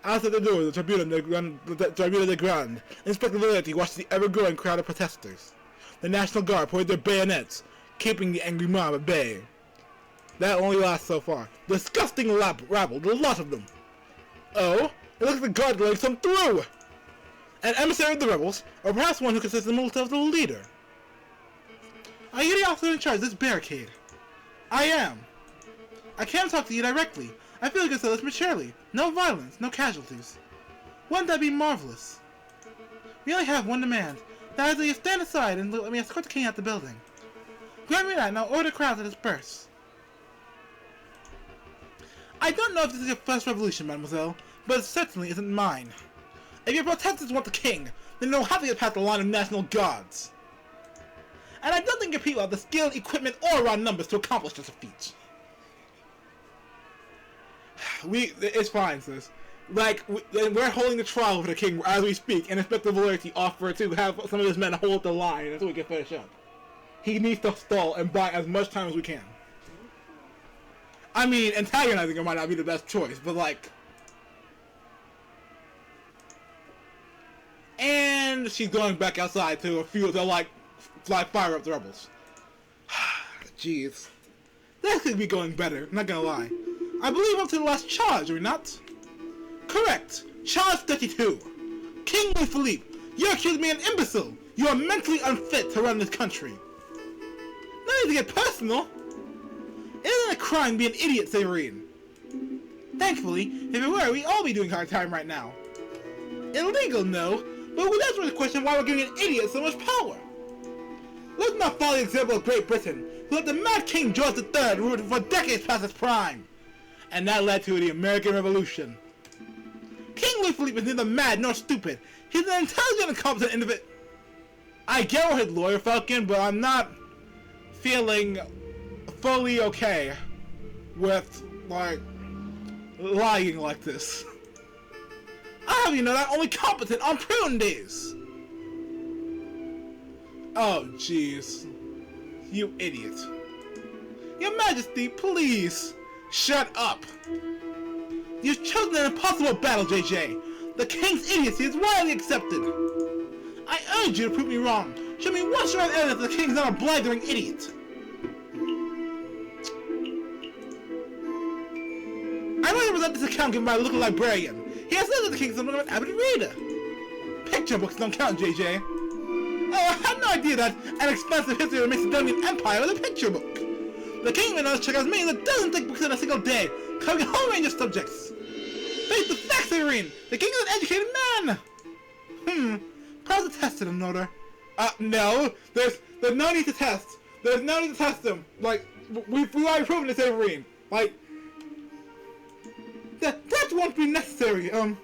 Outside the door of the Tribunal de Grande, Inspector Valenti watched the ever-growing crowd of protesters. The National Guard pointed their bayonets, keeping the angry mob at bay. That only lasts so far. Disgusting rabble, the lot of them. Oh, it looks like the guard letting some through! An emissary of the rebels, or perhaps one who considers himself of the leader. Are you the officer in charge of this barricade? I am. I can't talk to you directly. I feel like I said this maturely. No violence, no casualties. Wouldn't that be marvelous? We only have one demand. That is that you stand aside and let me escort the king out the building. Grant me that, and I'll order the crowd to disperse. I don't know if this is your first revolution, mademoiselle, but it certainly isn't mine. If your protesters want the king, then they'll have to get past the line of national guards. And I don't think your people have the skill, equipment, or raw numbers to accomplish such a feat. It's fine, sis. Like, we're holding the trial for the king as we speak, and Inspector Valenti offered to have some of his men hold the line until we can finish up. He needs to stall and buy as much time as we can. I mean, antagonizing him might not be the best choice, but like... And she's going back outside to a field to like fire up the rebels. Jeez. That could be going better, I'm not gonna lie. I believe up to the last charge, are we not? Correct! Charge 32! King Louis Phillipe, you accuse me of an imbecile! You are mentally unfit to run this country! No need to get personal! It isn't a crime to be an idiot, Severine. Thankfully, if it were, we'd all be doing hard time right now. Illegal, no, but that's really the question why we're giving an idiot so much power. Let's not follow the example of Great Britain, who let the mad King George III rule for decades past his prime. And that led to the American Revolution. King Louis Philippe is neither mad nor stupid. He's an intelligent and competent individual. I get what his lawyer, Falcon, but I'm not feeling fully okay with, like, lying like this. I have you know that only competent on prune days. Oh, jeez. You idiot. Your Majesty, please. Shut up! You've chosen an impossible battle, JJ. The king's idiocy is widely accepted. I urge you to prove me wrong. Show me one shred of evidence that the king's not a blithering idiot. I might present this account given by a local librarian. He has said that the king's something of an avid reader. Picture books don't count, JJ. Oh, I had no idea that an expansive history of the Macedonian Empire was a picture book. The king may not check as many that doesn't take books in a single day, covering a whole range of subjects. Face the facts, Irene! The king is an educated man! Perhaps a test in order. No. There's no need to test. There's no need to test him. Like, we've already proven this, Irene. Like, that won't be necessary. What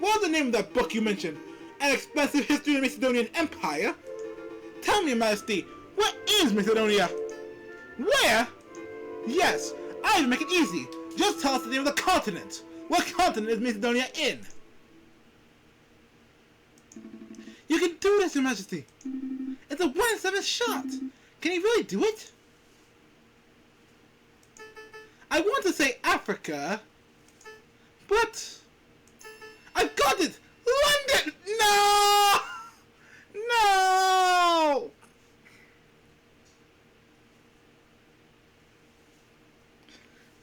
was the name of that book you mentioned? An Expensive History of the Macedonian Empire? Tell me, Your Majesty, what is Macedonia? Where? Yes, I can make it easy. Just tell us the name of the continent. What continent is Macedonia in? You can do this, Your Majesty. It's a 1 in 7 shot. Can you really do it? I want to say Africa, but I've got it. London! No! No!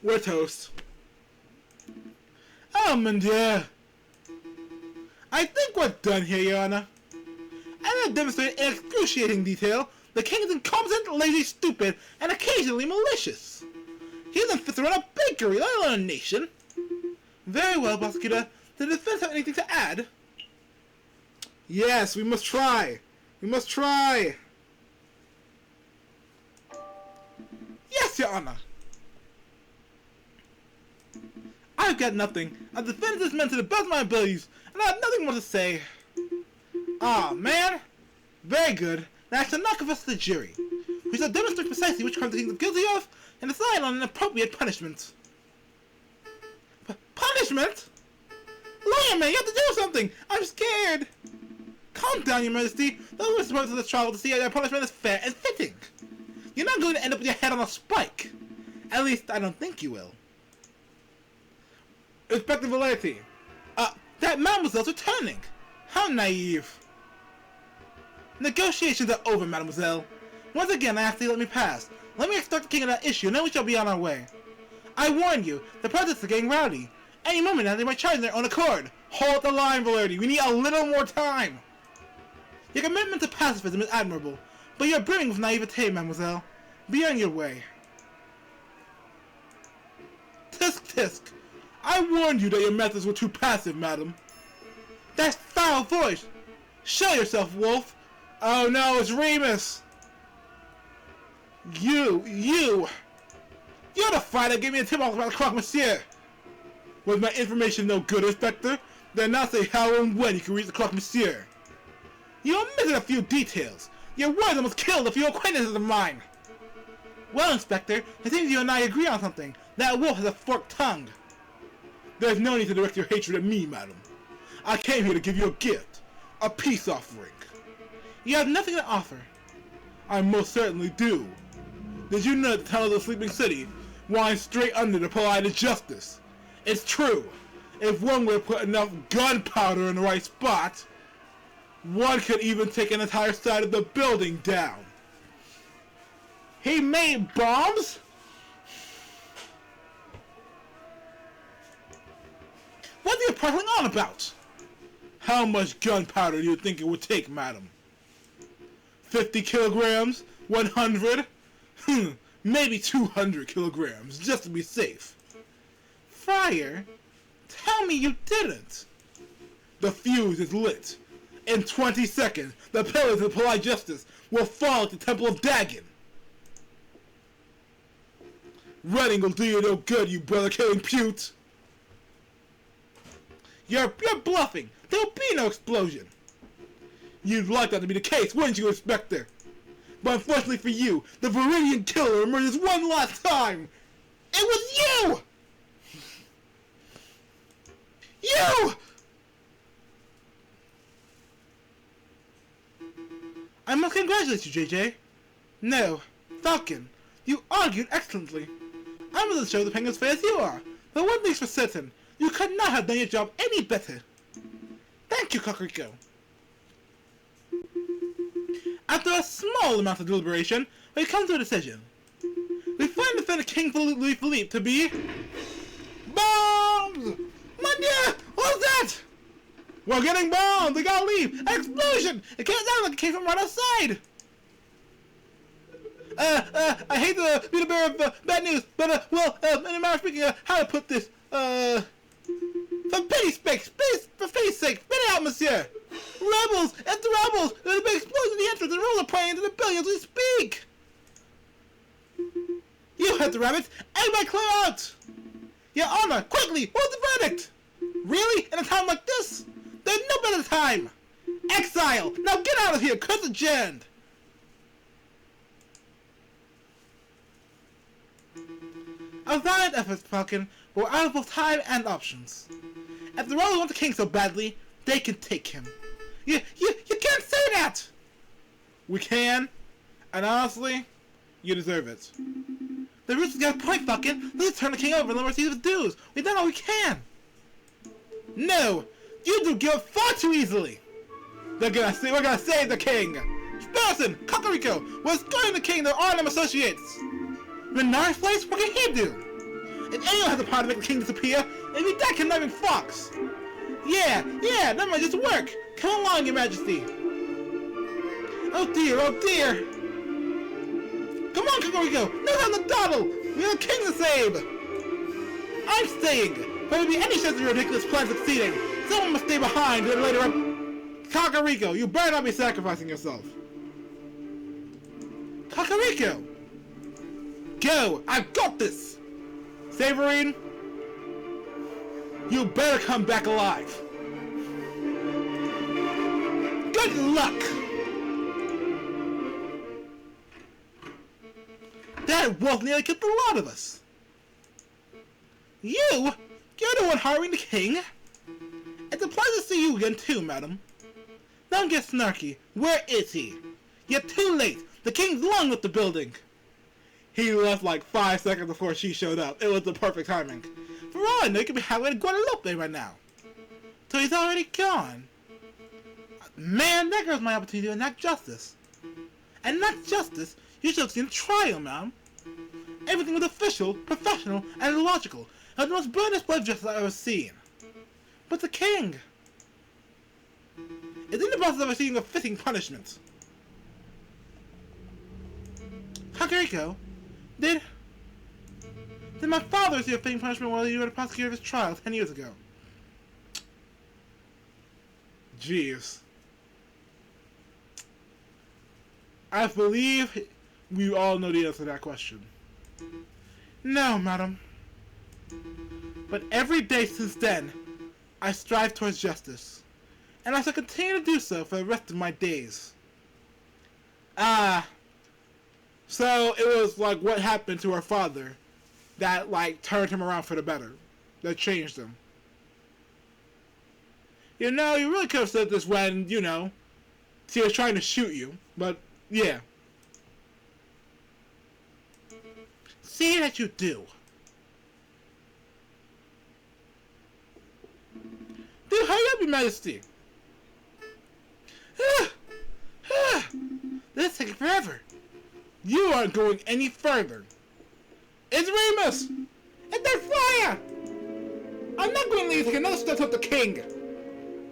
We're toast. Oh, mon Dieu. I think we're done here, Your Honor. I have demonstrated in excruciating detail the king is incompetent, lazy, stupid, and occasionally malicious. He isn't fit to run a bakery, let alone a nation. Very well, prosecutor. Does the defense have anything to add? Yes, we must try. We must try. Yes, Your Honor. I've got nothing. I've defended this man to the best of my abilities, and I have nothing more to say. Ah, man. Very good. Now I shall not confess to the jury. We shall demonstrate precisely which crime the king is guilty of, and decide on an appropriate punishment. Punishment? Lawyer man, you have to do something! I'm scared! Calm down, Your Majesty. Those who are supposed to this trial to see that your punishment is fair and fitting. You're not going to end up with your head on a spike. At least, I don't think you will. Inspector Valenti. That mademoiselle's returning. How naive. Negotiations are over, mademoiselle. Once again, I ask you to let me pass. Let me extract the king of that issue, and then we shall be on our way. I warn you, the protests are getting rowdy. Any moment now, they might charge in their own accord. Hold the line, Valenti. We need a little more time. Your commitment to pacifism is admirable, but you're brimming with naivete, mademoiselle. Be on your way. Tisk tisk. I warned you that your methods were too passive, madam. That foul voice! Show yourself, wolf! Oh no, it's Remus! You're the fighter that gave me a tip off about the croque monsieur! Was my information no good, Inspector? Then now say how and when you can reach the croque monsieur. You omitted a few details. Your words almost killed a few acquaintances of mine. Well, Inspector, it seems you and I agree on something. That wolf has a forked tongue. There's no need to direct your hatred at me, madam. I came here to give you a gift. A peace offering. You have nothing to offer. I most certainly do. Did you know that the tunnel of the sleeping city winds straight under the polite of justice? It's true. If one were to put enough gunpowder in the right spot, one could even take an entire side of the building down. He made bombs? What are you prattling on about? How much gunpowder do you think it would take, madam? 50 kilograms? 100? Maybe 200 kilograms, just to be safe. Friar, tell me you didn't. The fuse is lit. In 20 seconds, the pillars of polite justice will fall at the Temple of Dagon. Running will do you no good, you brother-killing pute. You're bluffing. There'll be no explosion. You'd like that to be the case, wouldn't you, Inspector? But unfortunately for you, the Viridian killer emerges one last time. It was you! You! I must congratulate you, JJ. No, Falcon, you argued excellently. I'm as sure the penguin's fair as you are, but one thing's for certain, you could not have done your job any better. Thank you, Kakariko. After a small amount of deliberation, we come to a decision. We find the defendant King Louis Phillipe to be... Bombs! Mon Dieu! What's that? We're getting bombed! We gotta leave! An explosion! It came down like it came from right outside! I hate to be the bearer of bad news, but, in a matter of speaking, how to put this, for pity's sake, spit it out, monsieur! Rebels! It's the rebels! There's a big explosion in the entrance, and rebels are praying into the building as we speak! You heard the rabbits! Everybody clear out! Your Honor, quickly! What's the verdict? Really? In a time like this? There's no better time! Exile! Now get out of here, cursed gent! A valiant effort, Falcon, but we're out of both time and options. If the rebels want the king so badly, they can take him. You can't say that! We can, and honestly, you deserve it. The roots got a point, Falcon. Let's turn the king over and let him receive his dues. We've done all we can. No, you do give up far too easily. We're gonna save the king. Spurson, Kakariko, we're escorting the king to our them associates. Renard's place? What can he do? If anyone has the power to make the king disappear, it'd be that conniving fox. Yeah, that might just work. Come along, your majesty. Oh dear. Come on, Kakariko, no time to dawdle. We have a king to save. I'm staying. If there be any chance of your ridiculous plan succeeding, someone must stay behind and later up. Kakariko, you better not be sacrificing yourself. Kakariko! Go! I've got this! Saverine, you better come back alive. Good luck! That wolf nearly killed the lot of us. You're the one hiring the king? It's a pleasure to see you again too, madam. Don't get snarky. Where is he? You're too late. The king's long with the building. he left like 5 seconds before she showed up. It was the perfect timing. For all I know, he could be highway to Guadalupe right now. So he's already gone. Man, that girl's my opportunity to enact justice. And not justice, you should have seen a trial, ma'am. Everything was official, professional, and logical. It was the most brilliant display of justice I've ever seen. But the king is in the process of receiving a fitting punishment. Kakariko, did my father receive a fitting punishment while you were the prosecutor of his trial 10 years ago? Jeez. I believe we all know the answer to that question. No, madam. But every day since then, I strive towards justice. And I shall continue to do so for the rest of my days. So it was like what happened to her father that like turned him around for the better. That changed him. You know, you really could have said this when, you know, he was trying to shoot you. But, yeah. See that you do. Dude, hurry up, Your Majesty. This is taking forever. You aren't going any further. It's Remus! And they're fire! I'm not going to leave to take another step up the king.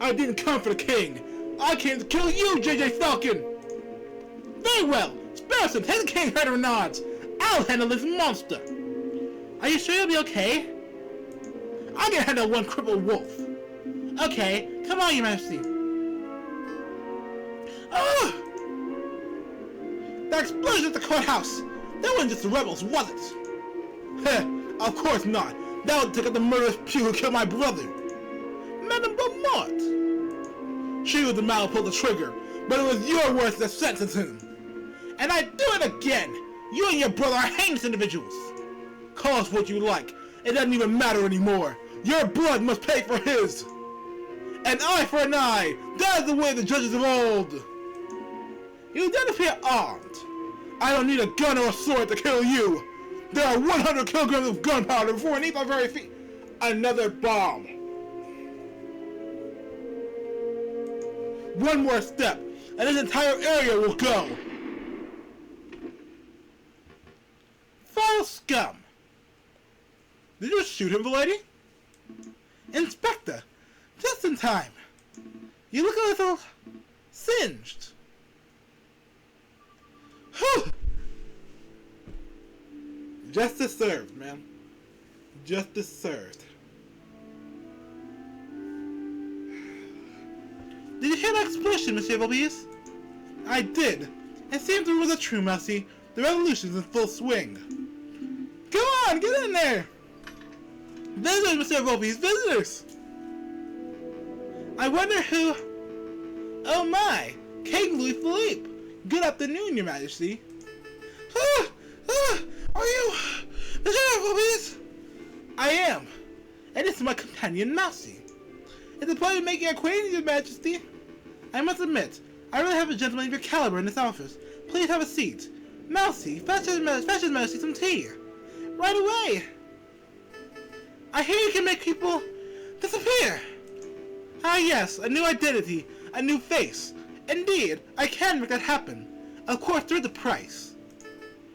I didn't come for the king. I came to kill you, JJ Falcon. Very well. Sparrowson, take the king head or not. I'll handle this monster. Are you sure you'll be okay? I can handle one crippled wolf. Okay, come on, Your Majesty. Oh! That explosion at the courthouse! That wasn't just the rebels, was it? Heh, of course not. That would take out the murderous Pew who killed my brother. Madame Beaumont! She was the man who pulled the trigger, but it was your words that sentenced him. And I'd do it again! You and your brother are heinous individuals! Call us what you like. It doesn't even matter anymore. Your blood must pay for his! An eye for an eye! That is the way the judges of old! You don't appear armed. I don't need a gun or a sword to kill you. There are 100 kilograms of gunpowder before beneath my very feet. Another bomb. One more step, and this entire area will go. Foul scum. Did you shoot him, lady? Inspector, just in time. You look a little singed. Whew. Justice served, man. Justice served. Did you hear that explosion, Monsieur Vobis? I did. It seems there was a true mercy. The revolution's in full swing. Come on, get in there! Visitors, Monsieur Vobis, visitors! I wonder who... Oh my! King Louis Phillipe! Good afternoon, Your Majesty. Are you... Monsieur Vobis? I am. And this is my companion, Mousy. It's a pleasure making your acquaintance, Your Majesty. I must admit, I really have a gentleman of your caliber in this office. Please have a seat. Mousy, fetch His Majesty some tea. Right away. I hear you can make people disappear. Ah yes, a new identity, a new face. Indeed, I can make that happen. Of course, there is a price.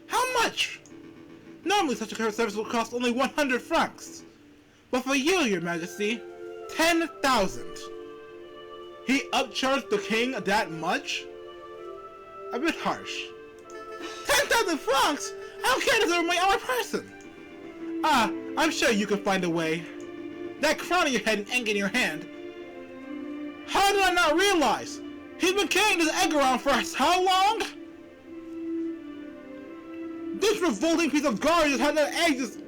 How much? Normally such a service will cost only 100 francs. But for you, Your Majesty, 10,000. He upcharged the king that much? A bit harsh. 10,000 francs? How can I deserve my own person? Ah, I'm sure you can find a way. That crown on your head and ink in your hand. How did I not realize? He's been carrying this egg around for how long? This revolting piece of garbage has had that egg just...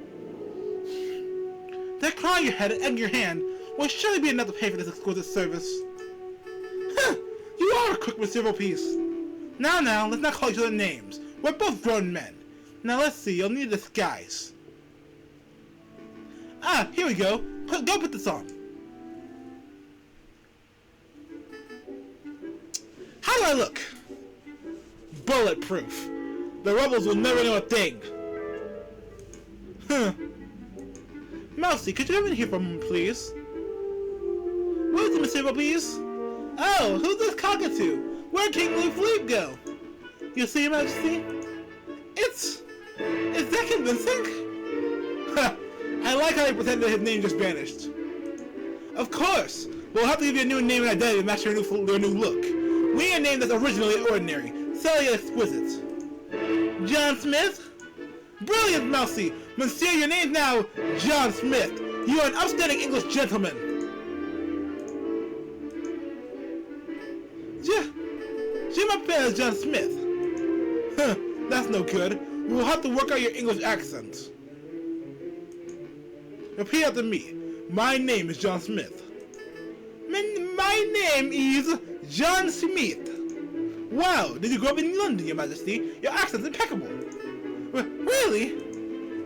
That crown on your head and egg in your hand will surely be enough to pay for this exquisite service. Huh, you are a quick miserable piece. Now, let's not call each other names. We're both grown men. Now let's see, you'll need a disguise. Ah, here we go. Go put this on. How do I look? Bulletproof. The rebels will never know a thing. Mousy, could you come in here for a moment, please? Where is the Monsieur Bobbies? Oh, who's this cockatoo? Where'd King Louis Phillipe go? You see, Majesty? It's that convincing? I like how he pretended his name just vanished. Of course! We'll have to give you a new name and identity to match your new look. We need a name that's originally ordinary, silly and exquisite. John Smith? Brilliant, Mousy! Monsieur, your name's now John Smith. You are an upstanding English gentleman. Je m'appelle John Smith. Huh, that's no good. We will have to work out your English accent. Repeat after me. My name is John Smith. My name is John Smith. Wow, did you grow up in London, Your Majesty? Your accent's impeccable. Really?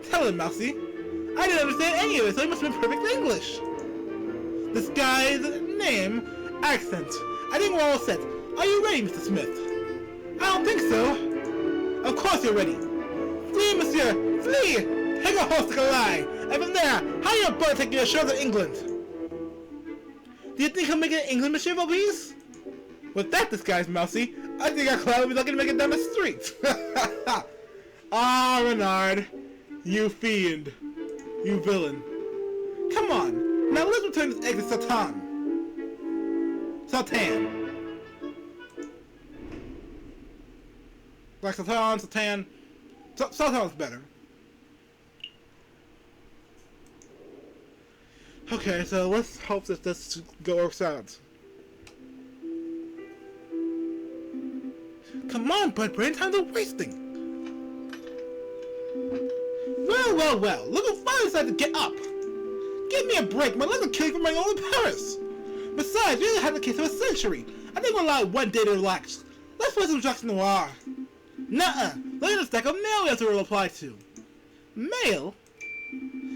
Tell him, Mousy. I didn't understand any of it, so it must have been perfect English. Disguise, name, accent. I think we're all set. Are you ready, Mr. Smith? I don't think so. Of course you're ready. Flee, monsieur! Flee! Take a horse to lie. And from there, hire your boat to take you ashore to England. Do you think he'll make it in England, Monsieur Bobbies? With that disguise, Mousy, I think our cloud will be lucky to make it down the street. Ah, Renard. You fiend. You villain. Come on. Now let's return this egg to Satan. Like Satan. Satan's better. Okay, so let's hope that this works out. Come on, Budbrain, time's are wasting. Well, look how far I decided to get up. Give me a break, my legs are killing from my own Paris. Besides, we haven't had the case of a century. I think we'll allow one day to relax. Let's play some Jacques Noir. Nuh-uh, look at the stack of mail we have to reply to. Mail?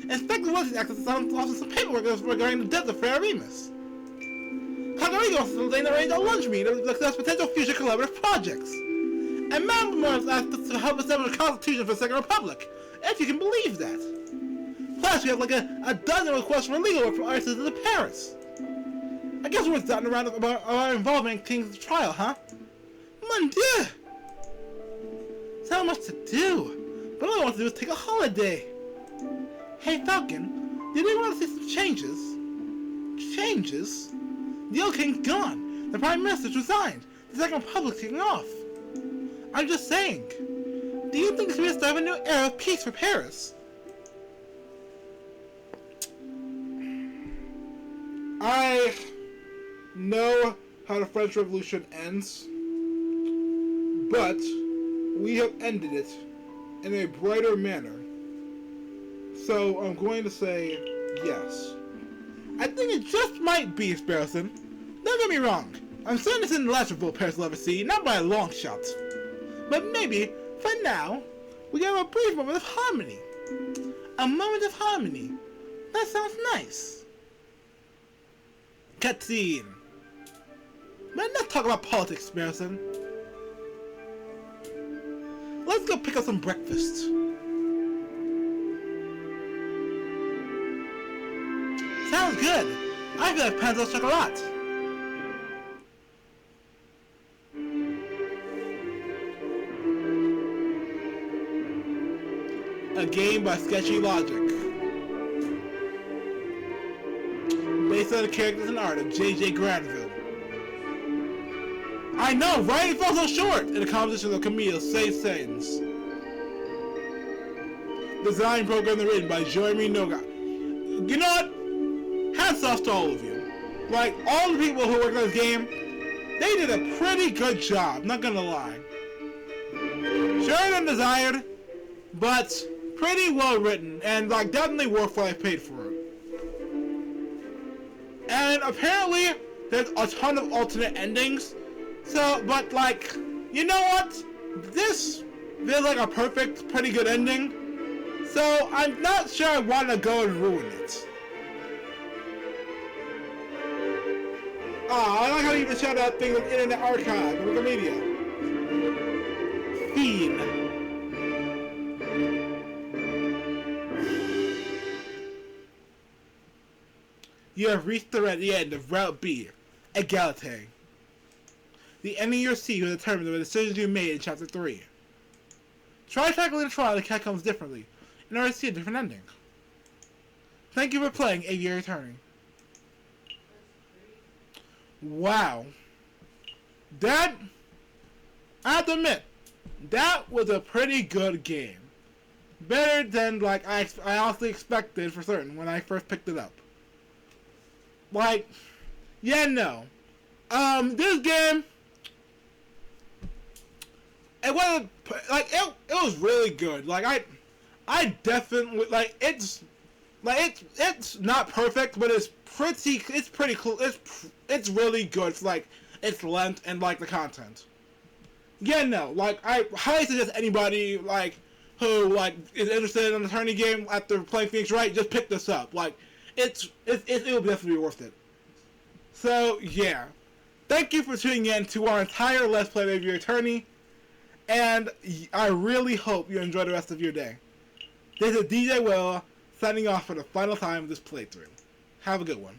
Inspector Wilson asked us to offer some paperwork regarding the death of Frere Remus. Congregation wants to arrange a lunch meeting to discuss potential future collaborative projects. And Madame Morris asked us to help establish a constitution for the Second Republic, if you can believe that. Plus, we have like a dozen requests for legal work from our citizens of Paris. I guess we're starting around about our involvement in King's trial, huh? Mon Dieu! So much to do, but all I want to do is take a holiday. Hey Falcon, did you want to see some changes? Changes? The old king's gone. The Prime Minister's resigned. The Second Republic's kicking off. I'm just saying. Do you think this will start a new era of peace for Paris? I know how the French Revolution ends, but we have ended it in a brighter manner. So I'm going to say yes. I think it just might be, Sparrowson. Don't get me wrong. I'm certain it's in the last revolt Paris will ever see, not by a long shot. But maybe, for now, we can have a brief moment of harmony. A moment of harmony. That sounds nice. Cutscene. But let's talk about politics, Sparrowson. Let's go pick up some breakfast. Sounds good. I feel like pain au chocolat. A game by Sketchy Logic. Based on the characters and art of J.J. Granville. I know, right? It fell so short in the composition of Camille Saint-Saëns. Design programmed and written by Jeremy Noga. You know what? Hats off to all of you. Like, all the people who worked on this game, they did a pretty good job, not gonna lie. Sure and desired, but pretty well written, and like definitely worth what I paid for it. And apparently, there's a ton of alternate endings. So, but like, you know what? This feels like a perfect, pretty good ending. So, I'm not sure I want to go and ruin it. I like how you can shout out things like Internet Archive and Wikimedia. Fiend. You have reached the end of Route B, Egalite. The ending you'll see will determine the decisions you made in Chapter 3. Try tackling the trial of the catacombs differently in order to see a different ending. Thank you for playing Aviary Attorney. Wow. That, I have to admit, that was a pretty good game. Better than, like, I honestly expected for certain when I first picked it up. Like, yeah, no. This game, it wasn't, like, it was really good. Like, I definitely, like, it's not perfect, but it's pretty cool. It's really good for, like, its length and, like, the content. Yeah, no, like, I highly suggest anybody, like, who, like, is interested in an attorney game after playing Phoenix Wright, just pick this up. Like, it will definitely be worth it. So, yeah. Thank you for tuning in to our entire Let's Play of Aviary Attorney, and I really hope you enjoy the rest of your day. This is DJ Will, signing off for the final time of this playthrough. Have a good one.